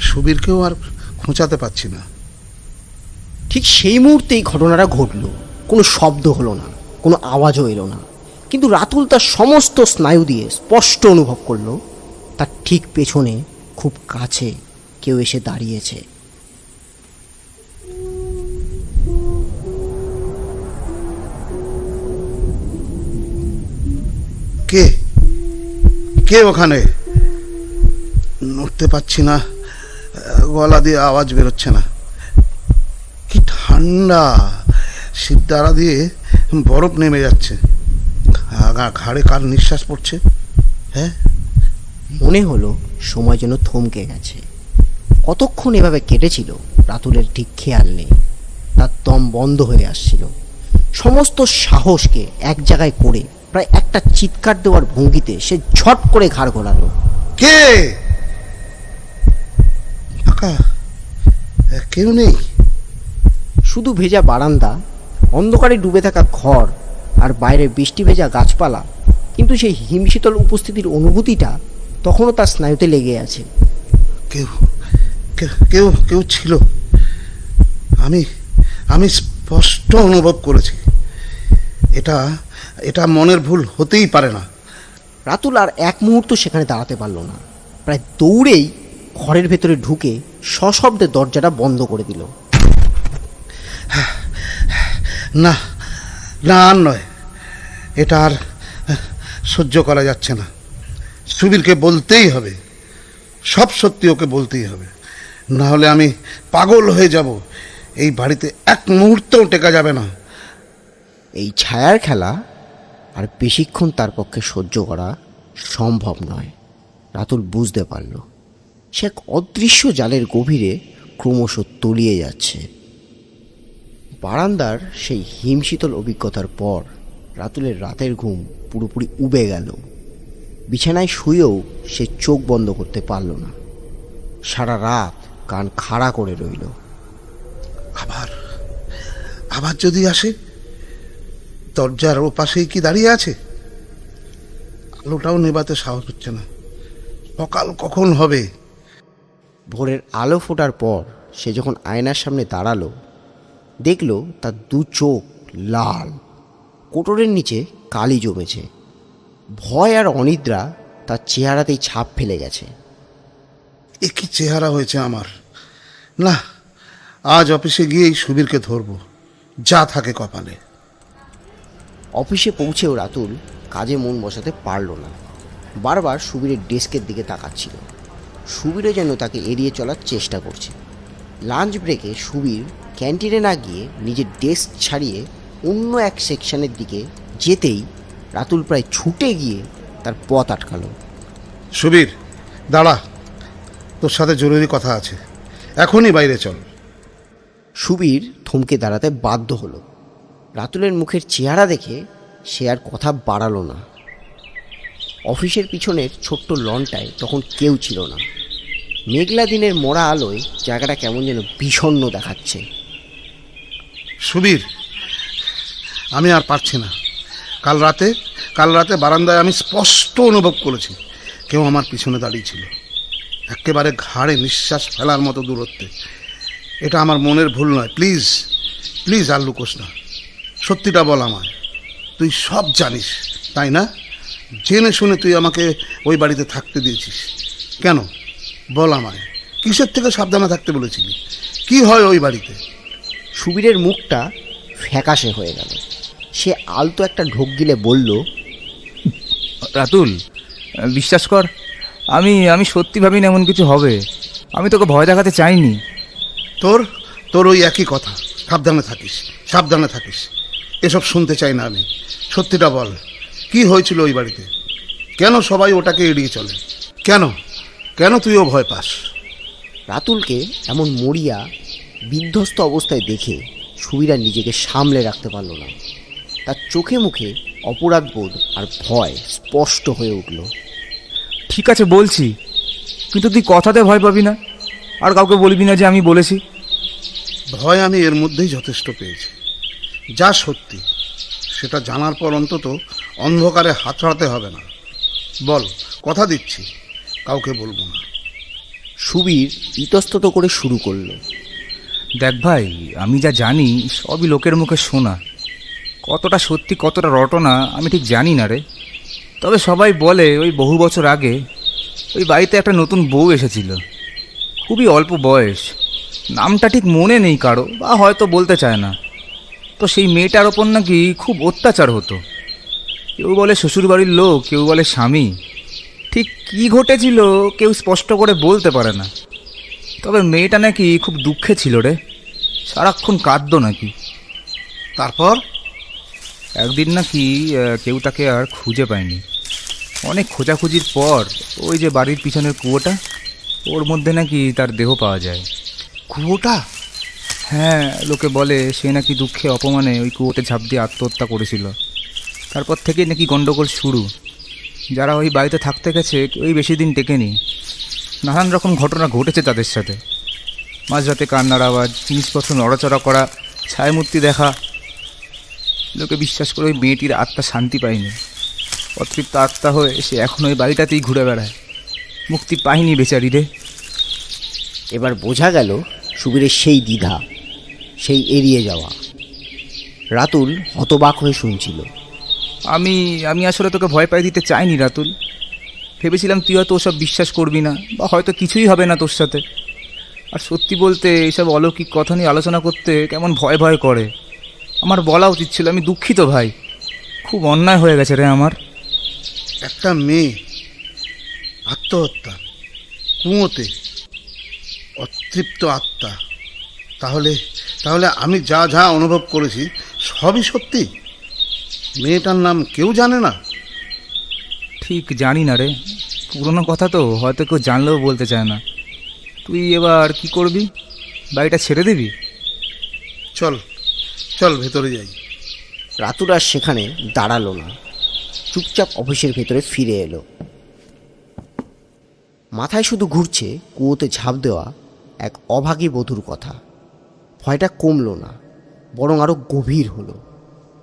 সুবীরকেও আর খোঁচাতে পারছি না। ঠিক সেই মুহূর্তেই ঘটনাটা ঘটল। কোনো শব্দ হলো না, কোনো আওয়াজও এলো না, কিন্তু রাতুল তার সমস্ত স্নায়ু দিয়ে স্পষ্ট অনুভব করলো তার ঠিক পেছনে, খুব কাছে কেউ এসে দাঁড়িয়েছে। কে কে ওখানে? নড়তে পারছি না, গলা দিয়ে আওয়াজ বেরোচ্ছে না। কি ঠান্ডা, শিরদাঁড়া দিয়ে বরফ নেমে যাচ্ছে। ঘাড়ে কার নিঃশ্বাস পড়ছে। হ্যাঁ, মনে হলো সময় যেন থমকে গেছে। কতক্ষণ এভাবে কেটেছিল রাতুলের ঠিক খেয়াল নেই। তার দম বন্ধ হয়ে আসছিল। সমস্ত সাহসকে এক জায়গায় করে প্রায় একটা চিৎকার দেওয়ার ভঙ্গিতে সে ঝট করে ঘাড় ঘোরালো। কে? ফাঁকা, কেউ নেই। শুধু ভেজা বারান্দা, অন্ধকারে ডুবে থাকা ঘর আর বাইরে বৃষ্টি ভেজা গাছপালা। কিন্তু সেই হিমশীতল উপস্থিতির অনুভূতিটা তখনও তার স্নায়ুতে লেগে আছে। কেউ কেউ কেউ ছিল। আমি আমি স্পষ্ট অনুভব করেছি। এটা এটা মনের ভুল হতেই পারে না। রাতুল আর এক মুহূর্ত সেখানে দাঁড়াতে পারল না। প্রায় দৌড়েই ঘরের ভেতরে ঢুকে সশব্দে দরজাটা বন্ধ করে দিল। না না, আর নয়, এটা আর সহ্য করা যাচ্ছে না। সুবীরকে বলতেই হবে, সব সত্যি ওকে বলতেই হবে। না হলে আমি পাগল হয়ে যাব। এই বাড়িতে এক মুহূর্তও টেকা যাবে না। এই ছায়ার খেলা আর বেশিক্ষণ তার পক্ষে সহ্য করা সম্ভব নয়। রাতুল বুঝতে পারল সে এক অদৃশ্য জালের গভীরে ক্রমশ তলিয়ে যাচ্ছে। বারান্দার সেই হিমশীতল অভিজ্ঞতার পর রাতুলের রাতের ঘুম পুরোপুরি উবে গেল। বিছানায় শুয়েও সে চোখ বন্ধ করতে পারল না। সারা রাত কান খাড়া করে রইল। আবার আবার যদি আসে? দরজার ও পাশেই কি দাঁড়িয়ে আছে? আলোটাও নেবাতে সাহস হচ্ছে না। সকাল কখন হবে? ভোরের আলো ফোটার পর সে যখন আয়নার সামনে দাঁড়ালো, দেখল তার দু চোখ লাল, কোটরের নিচে কালি জমেছে। ভয় আর অনিদ্রা তার চেহারাতেই ছাপ ফেলে গেছে। এ কি চেহারা হয়েছে আমার! না, আজ অফিসে গিয়েই সুবীরকে ধরবো, যা থাকে কপালে। অফিসে পৌঁছেও রাতুল কাজে মন বসাতে পারল না। বারবার সুবীরের ডেস্কের দিকে তাকাচ্ছিল। সুবীরও যেন তাকে এড়িয়ে চলার চেষ্টা করছে। লাঞ্চ ব্রেকে সুবীর ক্যান্টিনে না গিয়ে নিজের ডেস্ক ছাড়িয়ে অন্য এক সেকশনের দিকে যেতেই রাতুল প্রায় ছুটে গিয়ে তার পথ আটকালো। সুবীর, দাঁড়া, তোর সাথে জরুরি কথা আছে, এখনই বাইরে চল। সুবীর থমকে দাঁড়াতে বাধ্য হলো। রাতুলের মুখের চেহারা দেখে সে আর কথা বাড়ালো না। অফিসের পিছনের ছোট্ট লনটায় তখন কেউ ছিল না। মেঘলা দিনের মরা আলোয় জায়গাটা কেমন যেন বিষণ্ণ দেখাচ্ছে। সুবীর, আমি আর পারছি না। কাল রাতে বারান্দায় আমি স্পষ্ট অনুভব করেছি কেউ আমার পিছনে দাঁড়িয়ে ছিল, একেবারে ঘাড়ে নিঃশ্বাস ফেলার মতো দূরত্বে। এটা আমার মনের ভুল নয়। প্লিজ প্লিজ আর লুকোস না, সত্যিটা বল আমায়। তুই সব জানিস, তাই না? জেনে শুনে তুই আমাকে ওই বাড়িতে থাকতে দিয়েছিস কেন? বল আমায়, কিসের থেকে সাবধানে থাকতে বলেছিলি? কি হয় ওই বাড়িতে? সুবীরের মুখটা ফ্যাকাশে হয়ে গেল। সে আলতো একটা ঢোক গিলে বলল, রাতুল, বিশ্বাস কর, আমি সত্যি ভাবিনি এমন কিছু হবে। আমি তোকে ভয় দেখাতে চাইনি। তোর ওই একই কথা, সাবধানে থাকিস, সাবধানে থাকিস। এসব শুনতে চাই না আমি। সত্যিটা বল, কি হয়েছিল ওই বাড়িতে? কেন সবাই ওটাকে এড়িয়ে চলে? কেন তুইও ভয় পাস? রাতুলকে এমন মরিয়া বিধ্বস্ত অবস্থায় দেখে সুবীর আর নিজেকে সামলে রাখতে পারল না। তার চোখে মুখে অপরাধবোধ আর ভয় স্পষ্ট হয়ে উঠল। ঠিক আছে বলছি, কিন্তু তুই কথাতে ভয় পাবি না, আর কাউকে বলবি না যে আমি বলেছি। ভয় আমি এর মধ্যেই যথেষ্ট পেয়েছি। যা সত্যি সেটা জানার পর অন্তত অন্ধকারে হাত ছড়াতে হবে না। বল, কথা দিচ্ছি, কাউকে বলবো না। সুবীর ইতস্তত করে শুরু করলো, দেখ ভাই, আমি যা জানি সবই লোকের মুখে শোনা। কতটা সত্যি কতটা রটনা আমি ঠিক জানি না রে। তবে সবাই বলে ওই বহু বছর আগে ওই বাড়িতে একটা নতুন বউ এসেছিল, খুবই অল্প বয়স। নামটা ঠিক মনে নেই কারো, বা হয়তো বলতে চায় না। তো সেই মেয়েটার ওপর নাকি খুব অত্যাচার হতো। কেউ বলে শ্বশুরবাড়ির লোক, কেউ বলে স্বামী। ঠিক কী ঘটেছিল কেউ স্পষ্ট করে বলতে পারে না। তবে মেয়েটা নাকি খুব দুঃখে ছিল রে, সারাক্ষণ কাঁদতো নাকি। তারপর একদিন নাকি কেউ তাকে আর খুঁজে পায়নি। অনেক খোঁজাখুঁজির পর ওই যে বাড়ির পিছনের কুয়োটা, ওর মধ্যে নাকি তার দেহ পাওয়া যায়। কুয়োটা? হ্যাঁ, লোকে বলে সে নাকি দুঃখে অপমানে ওই কুয়োতে ঝাঁপ দিয়ে আত্মহত্যা করেছিল। তারপর থেকেই নাকি গণ্ডগোল শুরু। যারা ওই বাড়িতে থাকতে গেছে ওই বেশি দিন টেকেনি। নানান রকম ঘটনা ঘটেছে তাদের সাথে। মাঝরাতে কান্নার আওয়াজ, জিনিসপত্র নড়াচড়া করা, ছায়ামূর্তি দেখা। লোকে বিশ্বাস করে ওই মেয়েটির আত্মা শান্তি পায়নি। অতৃপ্ত আত্মা হয়ে সে এখন ওই বাড়িটাতেই ঘুরে বেড়ায়। মুক্তি পায়নি বেচারি রে। এবার বোঝা গেল সুবীরের সেই দ্বিধা, সেই এড়িয়ে যাওয়া। রাতুল হতবাক হয়ে শুনছিল। আমি আসলে তোকে ভয় পাই দিতে চাইনি রাতুল। ভেবেছিলাম তুই হয়তো ওসব বিশ্বাস করবি না, বা হয়তো কিছুই হবে না তোর সাথে। আর সত্যি বলতে এইসব অলৌকিক কথা নিয়ে আলোচনা করতে কেমন ভয় ভয় করে। আমার বলা উচিত ছিল। আমি দুঃখিত ভাই, খুব অন্যায় হয়ে গেছে রে আমার। একটা মেয়ে আত্মহত্যা, কুয়োতে, অতৃপ্ত আত্মা। তাহলে আমি যা অনুভব করেছি সবই সত্যি? মেয়েটার নাম কেউ জানে না? ঠিক জানি না রে, পুরনো কথা তো হয়তো কেউ জানলেও বলতে চায় না। তুই এবার কি করবি? বাড়িটা ছেড়ে দিবি? চল চল ভেতরে যাই। রাতুল আর সেখানে দাঁড়ালো না, চুপচাপ অফিসের ভেতরে ফিরে এলো। মাথায় শুধু ঘুরছে কুয়োতে ঝাঁপ দেওয়া এক অভাগী বধূর কথা। ভয়টা কমলো না, বরং আরও গভীর হলো,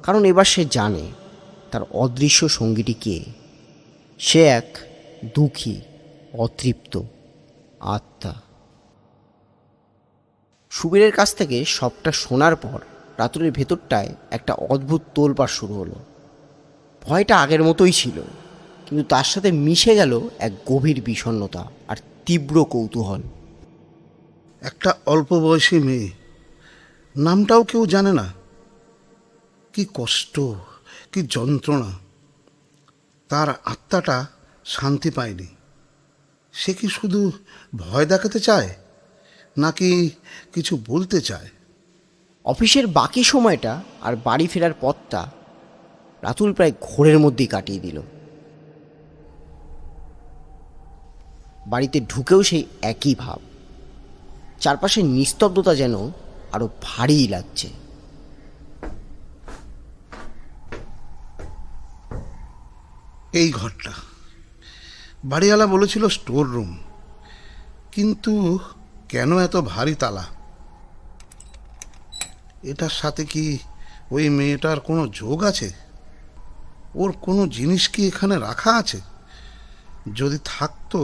কারণ এবার সে জানে তার অদৃশ্য সঙ্গীটি কে। সে এক দুঃখী, অতৃপ্ত আত্মা। সুবীরের কাছ থেকে সবটা শোনার পর রাতুলের ভেতরটায় একটা অদ্ভুত তোলপাড় শুরু হলো। ভয়টা আগের মতোই ছিল, কিন্তু তার সাথে মিশে গেল এক গভীর বিষণ্ণতা আর তীব্র কৌতূহল। একটা অল্প বয়সী মেয়ে, নামটাও কেউ জানে না। কি কষ্ট, কি যন্ত্রণা। তার আত্মাটা শান্তি পায়নি। সে কি শুধু ভয় দেখাতে চায়, নাকি কিছু বলতে চায়? অফিসের বাকি সময়টা আর বাড়ি ফেরার পথটা রাতুল প্রায় ঘোরের মধ্যেই কাটিয়ে দিল। বাড়িতে ঢুকেও সেই একই ভাব। চারপাশে নিস্তব্ধতা যেন আরো ভারী লাগছে। এই ঘরটা বাড়িওয়ালা বলেছিল স্টোর রুম, কিন্তু কেন এত ভারী তালা? এটার সাথে কি ওই মেয়েটার কোনো যোগ আছে? ওর কোনো জিনিস কি এখানে রাখা আছে? যদি থাকতো,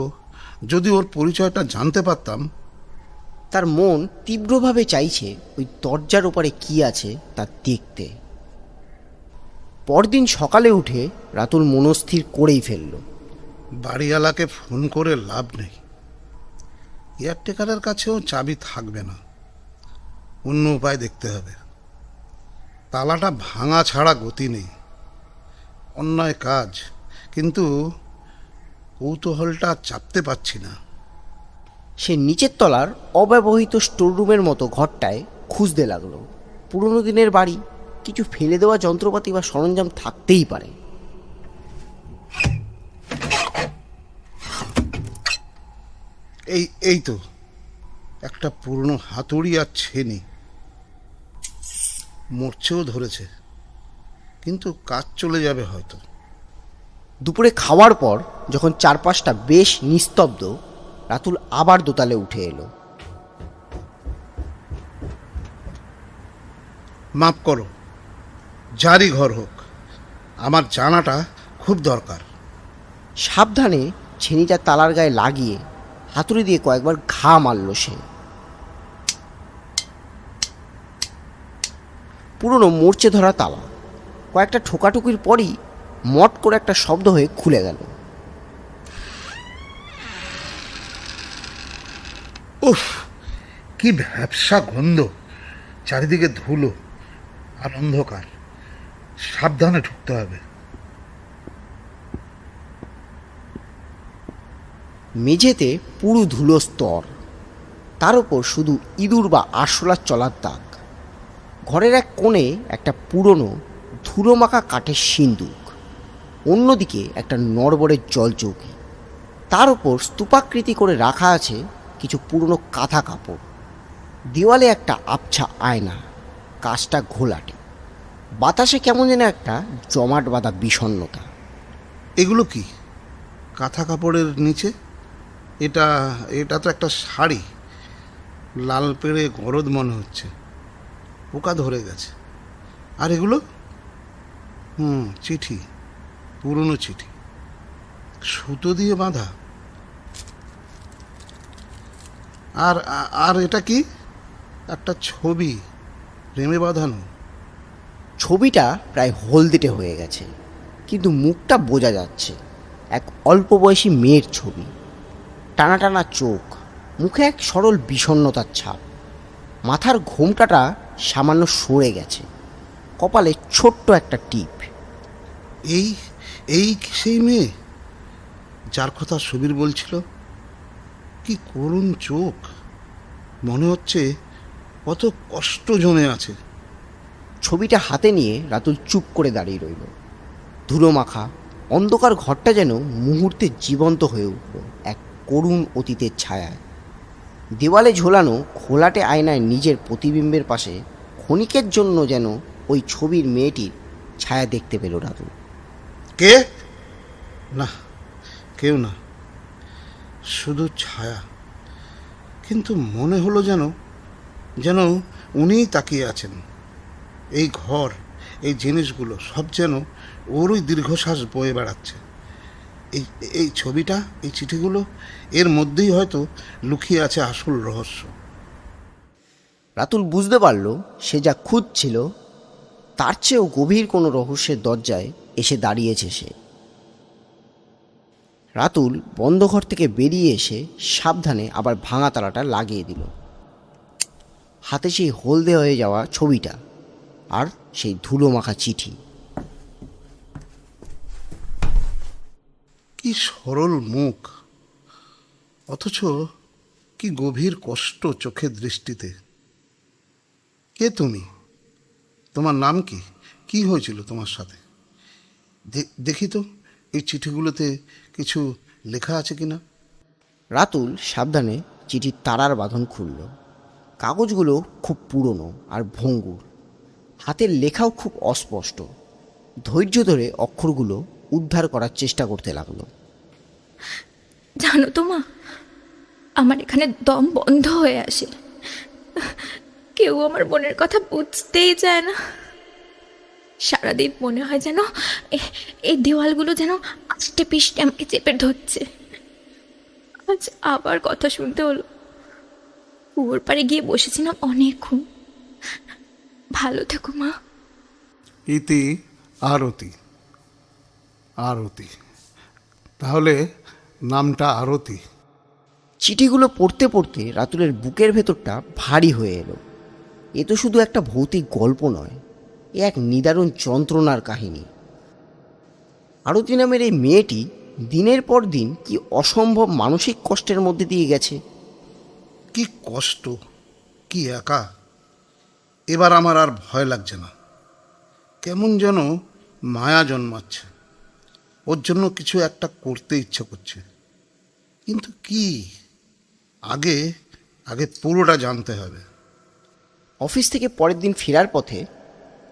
যদি ওর পরিচয়টা জানতে পারতাম। তার মন তীব্রভাবে চাইছে ওই দরজার ওপারে কি আছে তা দেখতে। পরদিন সকালে উঠে রাতুল মনস্থির করেই ফেলল, বাড়িওয়ালাকে ফোন করে লাভ নেই। কেয়ারটেকারের কাছেও চাবি থাকবে না, অন্য উপায় দেখতে হবে। তালাটা ভাঙা ছাড়া গতি নেই। অন্যায় কাজ, কিন্তু কৌতূহলটা চাপতে পারছি না। সে নিচের তলার অব্যবহৃত স্টোররুমের মতো ঘরটায় খুঁজতে লাগলো। পুরনো দিনের বাড়ি, কিছু ফেলে দেওয়া যন্ত্রপাতি বা সরঞ্জাম থাকতেই পারে। এই তো একটা পুরনো হাতুড়ি আর ছেনি। মরছেও ধরেছে, কিন্তু কাজ চলে যাবে হয়তো। দুপুরে খাওয়ার পর যখন চারপাশটা বেশ নিস্তব্ধ, রাতুল আবার দোতলে উঠে এলো। মাফ করো, যারই ঘর হোক, আমার জানাটা খুব দরকার। সাবধানে ছেনিটা তালার গায়ে লাগিয়ে হাতুড়ি দিয়ে কয়েকবার ঘা মারল সে। পুরনো মরচে ধরা তালা কয়েকটা ঠোকাঠুকির পরই মট করে একটা শব্দ হয়ে খুলে গেল। উফ, কি ভ্যাপসা গন্ধ! চারিদিকে ধুলো আর অন্ধকার। সাবধানে ঢুকতে হবে। মেঝেতে পুরো ধুলো স্তর, তার উপর শুধু ইঁদুর বা আরশোলার চলার দাগ। ঘরের এক কোণে একটা পুরনো ধুলো মাখা কাঠের সিন্দুক, অন্যদিকে একটা নড়বড়ের জলচৌকি। তার উপর স্তূপাকৃতি করে রাখা আছে কিছু পুরনো কাঁথা কাপড়। দেওয়ালে একটা আবছা আয়না, কাঁচটা ঘোলাটে। বাতাসে কেমন যেন একটা জমাট বাঁধা বিষণ্ণতা। এগুলো কি? কাঁথা কাপড়ের নিচে এটা এটা তো একটা শাড়ি। লাল পেড়ে গরদ মনে হচ্ছে, পোকা ধরে গেছে। আর এগুলো চিঠি, পুরনো চিঠি, সুতো দিয়ে বাঁধা। আর আর এটা কি? একটা ছবি, প্রেমে বাঁধানো। ছবিটা প্রায় হলদেটে হয়ে গেছে, কিন্তু মুখটা বোঝা যাচ্ছে। এক অল্প বয়সী মেয়ের ছবি, টানা টানা চোখ, মুখে এক সরল বিষণ্ণতার ছাপ। মাথার ঘোমটাটা সামান্য সরে গেছে, কপালে ছোট্ট একটা টিপ। এই এই কি সেই মেয়ে যার কথা সুবীর বলছিল? কি করুণ চোখ! মনে হচ্ছে কত কষ্ট জমে আছে। ছবিটা হাতে নিয়ে রাতুল চুপ করে দাঁড়িয়ে রইল। ধুলো মাখা, অন্ধকার ঘরটা যেন মুহূর্তে জীবন্ত হয়ে উঠল এক করুণ অতীতের ছায়ায়। দেওয়ালে ঝোলানো ঘোলাটে আয়নায় নিজের প্রতিবিম্বের পাশে ক্ষণিকের জন্য যেন ওই ছবির মেয়েটির ছায়া দেখতে পেল রাতুল। কে? না, কেউ না, শুধু ছায়া। কিন্তু মনে হলো যেন যেন উনিই তাকিয়ে আছেন। এই ঘর, এই জিনিসগুলো সব যেন ওরই দীর্ঘশ্বাস বয়ে বেড়াচ্ছে। এই এই ছবিটা, এই চিঠিগুলো, এর মধ্যেই হয়তো লুকিয়ে আছে আসল রহস্য। রাতুল বুঝতে পারল সে যা খুঁজছিল তার চেয়েও গভীর কোনো রহস্যের দরজায় এসে দাঁড়িয়েছে সে। রাতুল বন্ধ ঘর থেকে বেরিয়ে এসে সাবধানে আবার ভাঙা তালাটা লাগিয়ে দিল। হাতে সেই হলদে হয়ে যাওয়া ছবিটা আর সেই ধুলো মাখা চিঠি। কি সরল মুখ, অথচ কি গভীর কষ্ট চোখের দৃষ্টিতে। কে তুমি? তোমার নাম কি? কি হয়েছিল তোমার সাথে? দেখি তো এই চিঠিগুলোতে কিছু লেখা আছে কিনা। রাতুল সাবধানে চিঠির তারার বাঁধন খুলল। কাগজগুলো খুব পুরনো আর ভঙ্গুর, হাতের লেখাও খুব অস্পষ্ট। ধৈর্য ধরে অক্ষরগুলো উদ্ধার করার চেষ্টা করতে লাগলো। জানো তো মা, আমার এখানে দম বন্ধ হয়ে আসে। কেউ আমার বোনের কথা বুঝতেই চায় না। সারাদিন মনে হয় যেন এই দেওয়ালগুলো যেন আষ্টে পিষ্টে আমাকে চেপে ধরছে। আজ আবার কথা শুনতে হলো। কুয়োর পাড়ে গিয়ে বসেছিলাম অনেকক্ষণ। ভালো থেকো মা। ইতি আরতি। আরতি, তাহলে নামটা আরতি। চিঠিগুলো পড়তে পড়তে রাতুলের বুকের ভেতরটা ভারী হয়ে এলো। এ তো শুধু একটা ভৌতিক গল্প নয়, এ এক নিদারুণ যন্ত্রণার কাহিনী। আরতি নামের এই মেয়েটি দিনের পর দিন কি অসম্ভব মানসিক কষ্টের মধ্যে দিয়ে গেছে। কি কষ্ট, কি একা। এবার আমার আর ভয় লাগছে না, কেমন যেন মায়া জন্মাচ্ছে। ওর জন্য কিছু একটা করতে ইচ্ছে করছে, কিন্তু কি? আগে আগে পুরোটা জানতে হবে। অফিস থেকে পরের দিন ফেরার পথে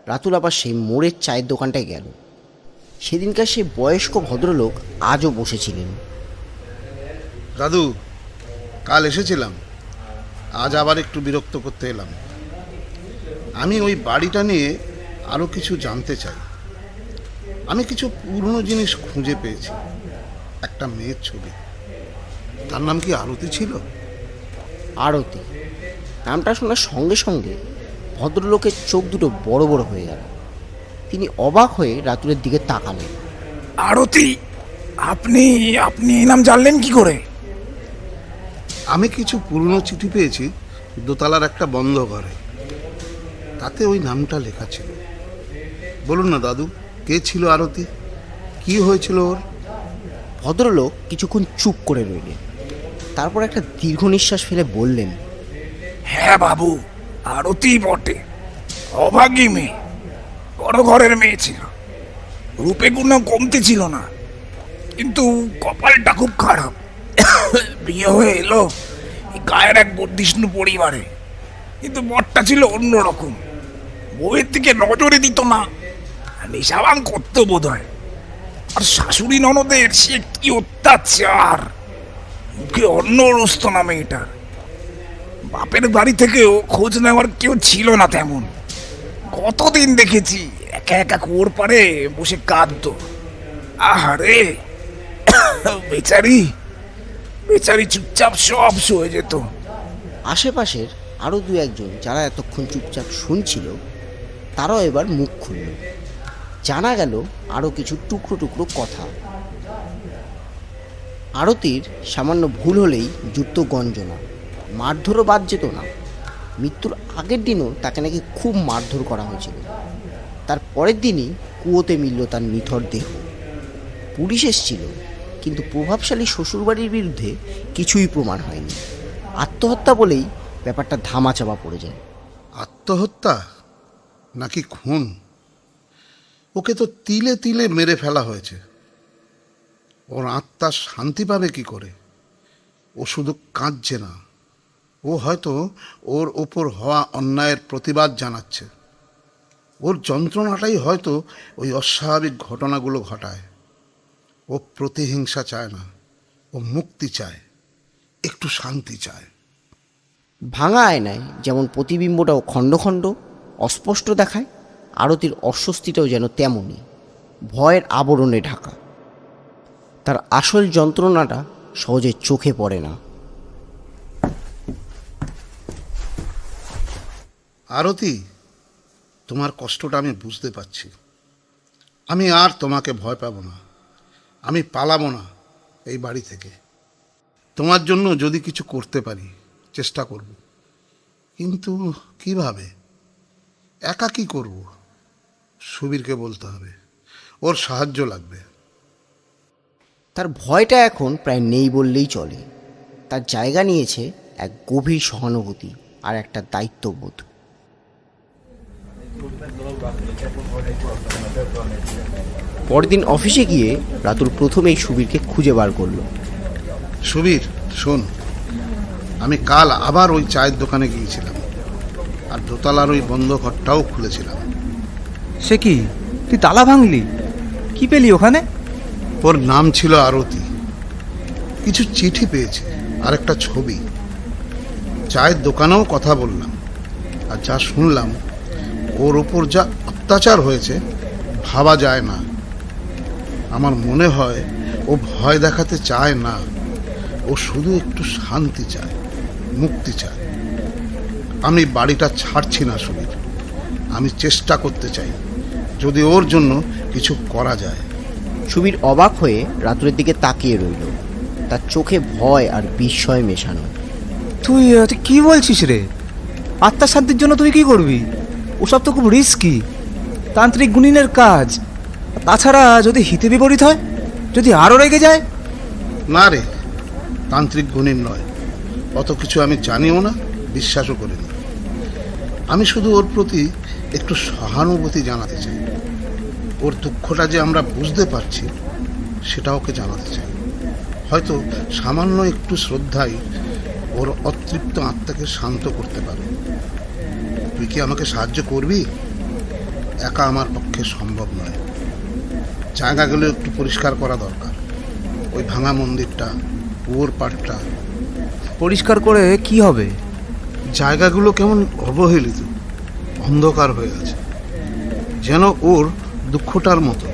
রাতুল আবার সেই মোড়ের চায়ের দোকানটায় গেল। সেদিনকার সেই বয়স্ক ভদ্রলোক আজও বসেছিলেন। দাদু, কাল এসেছিলাম, আজ আবার একটু বিরক্ত করতে এলাম। আমি ওই বাড়িটা নিয়ে আরও কিছু জানতে চাই। আমি কিছু পুরনো জিনিস খুঁজে পেয়েছি। একটা মেয়ের ছবি, তার নাম কি আরতি ছিল? আরতি নামটা শোনার সঙ্গে সঙ্গে ভদ্রলোকের চোখ দুটো বড় বড় হয়ে গেল। তিনি অবাক হয়ে রাতুলের দিকে তাকালেন। আরতি, আপনি আপনি এই নাম জানলেন কি করে? আমি কিছু পুরনো চিঠি পেয়েছি দোতলার একটা বন্ধ ঘরে, তাতে ওই নামটা লেখা ছিল। বলুন না দাদু, কে ছিল আরতি? কি হয়েছিল ওর? ভদ্রলোক কিছুক্ষণ চুপ করে রইলেন, তারপর একটা দীর্ঘ নিঃশ্বাস ফেলে বললেন, হ্যাঁ বাবু, আরতি বটে। অভাগী মেয়ে, বড় ঘরের মেয়ে ছিল। রূপে গুণ কমতি ছিল না, কিন্তু কপালটা খুব খারাপ। বিয়ে হয়ে এলো এই গায়ের এক বর্ধিষ্ণু পরিবারে, কিন্তু বরটা ছিল অন্যরকম। বউয়ের দিকে নজরে দিত না, নেশাবান করতো বোধ হয়। আর শাশুড়ি ননদের সে কি অত্যাচার! মুখে অন্ন রুস্ত না মেয়েটার। বাপের বাড়ি থেকেও খোঁজ নেওয়ার কেউ ছিল না তেমন। কতদিন দেখেছি একা একা কুয়োর পাড়ে বসে কাঁদতো। আহারে, বেচারি বেচারি চুপচাপ সব সয়ে যেত। আশেপাশের আরও দু একজন যারা এতক্ষণ চুপচাপ শুনছিল তারাও এবার মুখ খুলল। জানা গেল আরও কিছু টুকরো টুকরো কথা। আরতির সামান্য ভুল হলেই যুক্ত গঞ্জনা, মারধরও বাদ যেত না। মৃত্যুর আগের দিনও তাকে নাকি খুব মারধর করা হয়েছিল। তার পরের দিনই কুয়োতে মিলল তার নিথর দেহ। পুলিশ এসেছিল, কিন্তু প্রভাবশালী শ্বশুরবাড়ির বিরুদ্ধে কিছুই প্রমাণ হয়নি। আত্মহত্যা বলেই ব্যাপারটা ধামাচাপা পড়ে যায়। আত্মহত্যা নাকি খুন? ওকে তো তিলে তিলে মেরে ফেলা হয়েছে। ওর আত্মা শান্তি পাবে কি করে? ও শুধু কাঁদছে না, ও হয়তো ওর ওপর হওয়া অন্যায়ের প্রতিবাদ জানাচ্ছে। ওর যন্ত্রণাটাই হয়তো ওই অস্বাভাবিক ঘটনাগুলো ঘটায়। ও প্রতিহিংসা চায় না, ও মুক্তি চায়, একটু শান্তি চায়। ভাঙা আয়নায় যেমন প্রতিবিম্বটাও খণ্ড খণ্ড অস্পষ্ট দেখায়, আরতির অস্বস্তিটাও যেন তেমনই ভয়ের আবরণে ঢাকা। তার আসল যন্ত্রণাটা সহজে চোখে পড়ে না। আরতি, তোমার কষ্টটা আমি বুঝতে পারছি। আমি আর তোমাকে ভয় পাবো না, আমি পালাবো না এই বাড়ি থেকে। তোমার জন্য যদি কিছু করতে পারি চেষ্টা করব, কিন্তু কিভাবে? একা কি করব? সুবীরকে বলতে হবে, ওর সাহায্য লাগবে। তার ভয়টা এখন প্রায় নেই বললেই চলে। তার জায়গা নিয়েছে এক গভীর সহানুভূতি আর একটা দায়িত্ববোধ। পরদিন অফিসে গিয়ে রাতুল প্রথমেই সুবীরকে খুঁজে বার করলো। সুবীর, শোন, আমি কাল আবার ওই চায়ের দোকানে গিয়েছিলাম, আর দোতলার ওই বন্ধ ঘরটাও খুলেছিলাম। সে কি, তুই তালা ভাঙলি? কি পেলি ওখানে? ওর নাম ছিল আরতি। কিছু চিঠি পেয়েছে আর একটা ছবি। চায়ের দোকানেও কথা বললাম, আর যা শুনলাম ওর ওপর যা অত্যাচার হয়েছে ভাবা যায় না। আমার মনে হয় ও ভয় দেখাতে চায় না, ও শুধু একটু শান্তি চায়, মুক্তি চায়। আমি বাড়িটা ছাড়ছি না সুবীর, আমি চেষ্টা করতে চাই যদি ওর জন্য কিছু করা যায়। সুবীর অবাক হয়ে রাতুলের দিকে তাকিয়ে রইল, তার চোখে ভয় আর বিস্ময় মেশানো। তুই কি বলছিস রে? আত্মার শান্তির জন্য তুই কি করবি? ওসব তো খুব রিস্কি, তান্ত্রিক গুণিনের কাজ। তাছাড়া যদি হিতে বিপরীত হয়, যদি আরও রেগে যায়? না রে, তান্ত্রিক গুণীর নয়, অত কিছু আমি জানিও না, বিশ্বাসও করি না। আমি শুধু ওর প্রতি একটু সহানুভূতি জানাতে চাই। ওর দুঃখটা যে আমরা বুঝতে পারছি সেটা ওকে জানাতে চাই। হয়তো সামান্য একটু শ্রদ্ধাই ওর অতৃপ্ত আত্মাকে শান্ত করতে পারে। তুই কি আমাকে সাহায্য করবি? একা আমার পক্ষে সম্ভব নয়। জায়গাগুলো একটু পরিষ্কার করা দরকার। ওই ভাঙা মন্দিরটা, কুয়োর পাড়টা। পরিষ্কার করে কি হবে? জায়গাগুলো কেমন অবহেলিত, অন্ধকার হয়ে আছে, যেন ওর দুঃখটার মতো।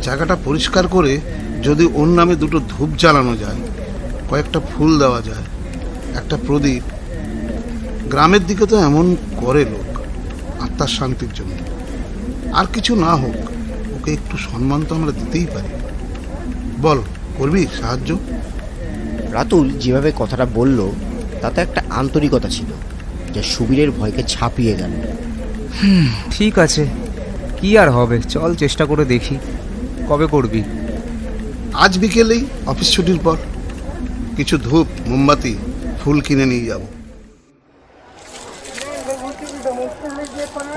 জায়গাটা পরিষ্কার করে যদি ওর নামে দুটো ধূপ জ্বালানো যায়, কয়েকটা ফুল দেওয়া যায়, একটা প্রদীপ। গ্রামের দিকে তো এমন করে লোক, আত্মার শান্তির জন্য। আর কিছু না হোক, ওকে একটু সম্মান তো আমরা দিতেই পারি। বল, করবি সাহায্য? রাতুল যেভাবে কথাটা বলল তাতে একটা আন্তরিকতা ছিল যা সুবীরের ভয়কে ছাপিয়ে গেল। ঠিক আছে, কি আর হবে, চল চেষ্টা করে দেখি। কবে করবি? আজ বিকেলেই, অফিস ছুটির পর। কিছু ধূপ, মোমবাতি, ফুল কিনে নিয়ে যাব।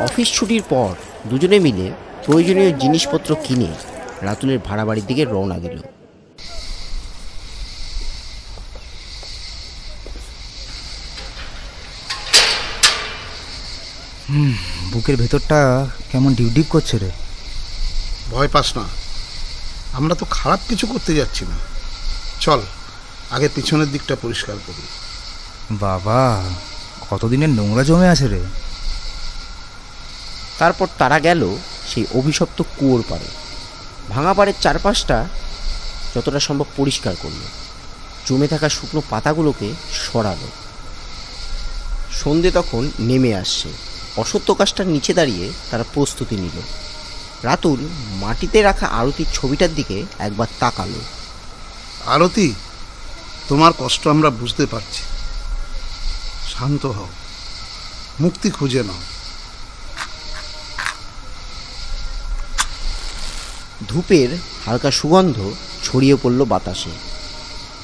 অফিস ছুটির পর দুজনে মিলে প্রয়োজনীয় জিনিসপত্র কিনে রাতুলের ভাড়া বাড়ির দিকে রওনা দিল। বুকের ভেতরটা কেমন ডিপ করছে রে। ভয় পাস না, আমরা তো খারাপ কিছু করতে যাচ্ছি না। চল আগে পিছনের দিকটা পরিষ্কার করি। বাবা, কতদিনের নোংরা জমে আছে রে। তারপর তারা গেল সেই অভিশপ্ত কুয়োর পাড়ে। ভাঙা পাড়ের চারপাশটা যতটা সম্ভব পরিষ্কার করলো, জমে থাকা শুকনো পাতাগুলোকে সরালো। সন্ধে তখন নেমে আসছে। অসত্য গাছটার নিচে দাঁড়িয়ে তারা প্রস্তুতি নিল। রাতুল মাটিতে রাখা আরতির ছবিটার দিকে একবার তাকালো। আরতি, তোমার কষ্ট আমরা বুঝতে পারছি। শান্ত হও, মুক্তি খুঁজে নাও। ধূপের হালকা সুগন্ধ ছড়িয়ে পড়ল বাতাসে।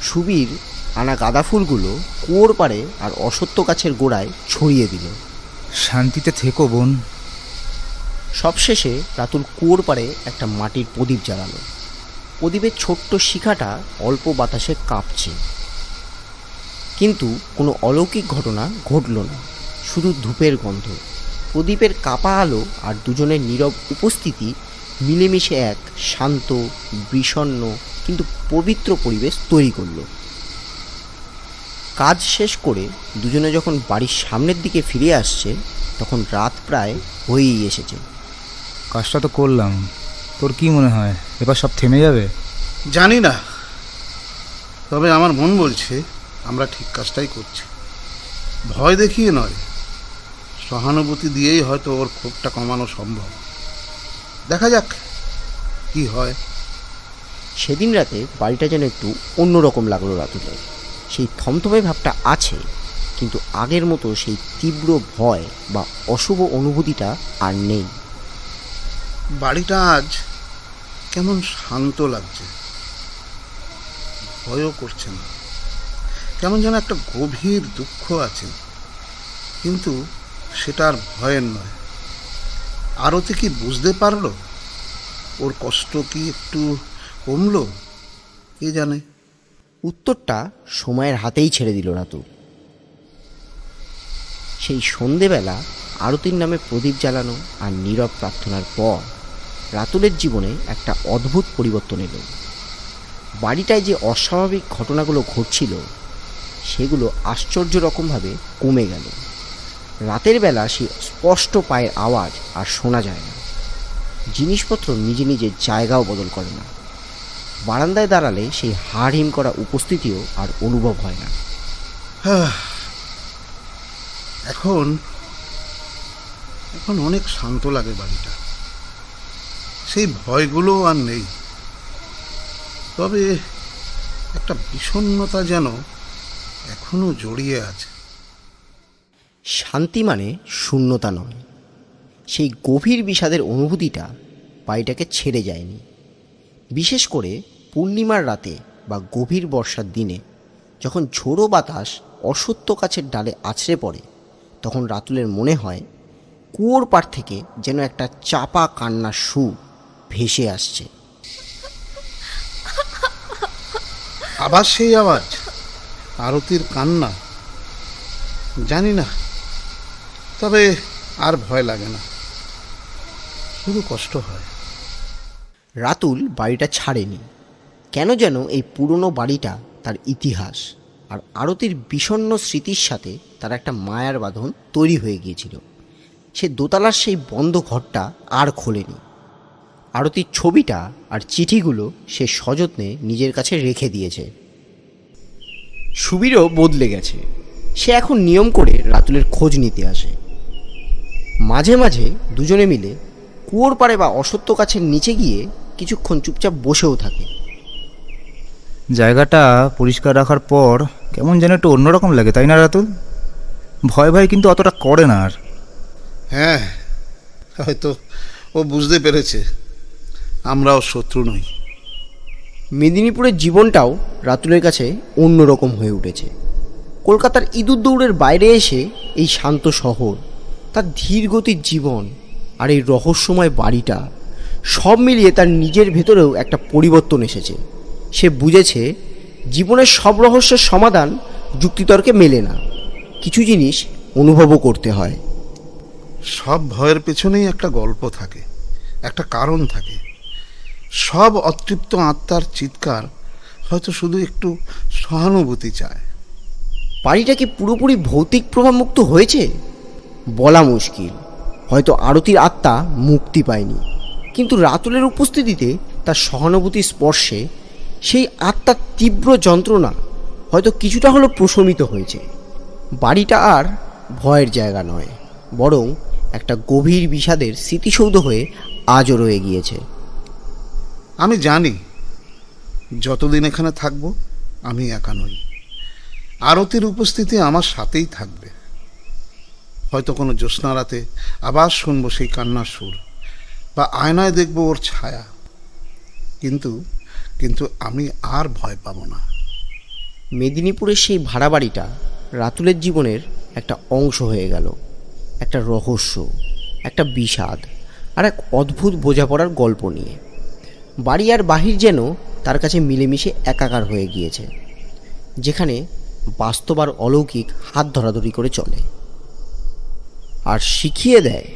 সুবীর আনা গাঁদা ফুলগুলো কুয়োর পাড়ে আর অসত্য গাছের গোড়ায় ছড়িয়ে দিল। শান্তিতে থেকো বোন। সবশেষে রাতুল কুয়োর পাড়ে একটা মাটির প্রদীপ জ্বালালো। প্রদীপের ছোট্ট শিখাটা অল্প বাতাসে কাঁপছে, কিন্তু কোনো অলৌকিক ঘটনা ঘটল না, শুধু ধূপের গন্ধ। প্রদীপের কাপা আলো আর দুজনের নীরব উপস্থিতি মিলেমিশে এক শান্ত, বিষণ্ণ কিন্তু পবিত্র পরিবেশ তৈরি করলো। কাজ শেষ করে দুজনে যখন বাড়ির সামনের দিকে ফিরে আসছে, তখন রাত প্রায় হয়েই এসেছে। কাজটা তো করলাম, তোর কি মনে হয় এবার সব থেমে যাবে? জানি না, তবে আমার মন বলছে আমরা ঠিক কাজটাই করছি। ভয় দেখিয়ে নয়, সহানুভূতি দিয়েই হয়তো ওর ক্ষোভটা কমানো সম্ভব। দেখা যাক কি হয়। সেদিন রাতে বাড়িটা যেন একটু অন্যরকম লাগলো রাতুলের। সেই থমথমে ভাবটা আছে, কিন্তু আগের মতো সেই তীব্র ভয় বা অশুভ অনুভূতিটা আর নেই। বাড়িটা আজ কেমন শান্ত লাগছে, ভয়ও করছে না। কেমন যেন একটা গভীর দুঃখ আছে, কিন্তু সেটা আর ভয়ের নয়। আরতি কি বুঝতে পারলো? ওর কষ্ট কি একটু কমলো? কে জানে। উত্তরটা সময়ের হাতেই ছেড়ে দিল রাতু। সেই সন্ধেবেলা আরতির নামে প্রদীপ জ্বালানো আর নীরব প্রার্থনার পর রাতুলের জীবনে একটা অদ্ভুত পরিবর্তন এলো। বাড়িটায় যে অস্বাভাবিক ঘটনাগুলো ঘটছিল, সেগুলো আশ্চর্য রকমভাবে কমে গেল। রাতের বেলা সে স্পষ্ট পায়ের আওয়াজ আর শোনা যায় না। জিনিসপত্র নিজে নিজের জায়গাও বদল করে না। বারান্দায় দাঁড়ালে সেই হাড়হিম করা উপস্থিতিও আর অনুভব হয় না। এখন এখন অনেক শান্ত লাগে বাড়িটা। সেই ভয়গুলো আর নেই, তবে একটা বিষণ্ণতা যেন এখনো জড়িয়ে আছে। শান্তি মানে শূন্যতা নয়, সেই গভীর বিষাদের অনুভূতিটা বাড়িটাকে ছেড়ে যায়নি। বিশেষ করে পূর্ণিমার রাতে বা গভীর বর্ষার দিনে, যখন ঝোড়ো বাতাস অসত্য গাছের ডালে আছড়ে পড়ে, তখন রাতুলের মনে হয় কুয়োর পাড় থেকে যেন একটা চাপা কান্নার সুর ভেসে আসছে। আবার সেই আওয়াজ, আরতির কান্না। জানি না, তবে আর ভয় লাগে না, শুধু কষ্ট হয়। রাতুল বাড়িটা ছাড়েনি। কেন যেন এই পুরনো বাড়িটা তার ইতিহাস আর আরতির বিষণ্ণ স্মৃতির সাথে তার একটা মায়ার বাঁধন তৈরি হয়ে গিয়েছিল। সে দোতলার সেই বন্ধ ঘরটা আর খোলেনি। আরতির ছবিটা আর চিঠিগুলো সে সযত্নে নিজের কাছে রেখে দিয়েছে। সুবীরও বদলে গেছে। সে এখন নিয়ম করে রাতুলের খোঁজ নিতে আসে। মাঝে মাঝে দুজনে মিলে কুয়োর পাড়ে বা অসত্য গাছের নিচে গিয়ে কিছুক্ষণ চুপচাপ বসেও থাকে। জায়গাটা পরিষ্কার রাখার পর কেমন যেন একটু অন্যরকম লাগে, তাই না রাতুল? ভয় ভয় কিন্তু অতটা করে না আর। হ্যাঁ, হয়তো ও বুঝতে পেরেছে আমরাও শত্রু নই। মেদিনীপুরের জীবনটাও রাতুলের কাছে অন্যরকম হয়ে উঠেছে। কলকাতার ইঁদুর দৌড়ের বাইরে এসে এই শান্ত শহর, তার ধীর গতির জীবন আর এই রহস্যময় বাড়িটা, সব মিলিয়ে তার নিজের ভেতরেও একটা পরিবর্তন এসেছে। সে বুঝেছে জীবনের সব রহস্যের সমাধান যুক্তিতর্কে মেলে না, কিছু জিনিস অনুভবও করতে হয়। সব ভয়ের পেছনেই একটা গল্প থাকে, একটা কারণ থাকে। সব অতৃপ্ত আত্মার চিৎকার হয়তো শুধু একটু সহানুভূতি চায়। বাড়িটা কি পুরোপুরি ভৌতিক প্রভাবমুক্ত হয়েছে বলা মুশকিল। হয়তো আরতির আত্মা মুক্তি পায়নি, কিন্তু রাতুলের উপস্থিতিতে তার সহানুভূতির স্পর্শে সেই আত্মার তীব্র যন্ত্রণা হয়তো কিছুটা হলো প্রশমিত হয়েছে। বাড়িটা আর ভয়ের জায়গা নয়, বরং একটা গভীর বিষাদের স্মৃতিসৌধ হয়ে আজও রয়ে গিয়েছে। আমি জানি যতদিন এখানে থাকবো আমি একা নই। আরতির উপস্থিতি আমার সাথেই থাকবে। হয়তো কোনো জ্যোৎস্না রাতে আবার শুনবো সেই কান্নার সুর, বা আয়নায় দেখবো ওর ছায়া। কিন্তু কিন্তু আমি আর ভয় পাবো না। মেদিনীপুরের সেই ভাড়া বাড়িটা রাতুলের জীবনের একটা অংশ হয়ে গেল, একটা রহস্য, একটা বিষাদ আর এক অদ্ভুত বোঝাপড়ার গল্প নিয়ে। বাড়ি আর বাহির যেন তার কাছে মিলেমিশে একাকার হয়ে গিয়েছে, যেখানে বাস্তব আর অলৌকিক হাত ধরাধরি করে চলে আর শিখিয়ে দেয়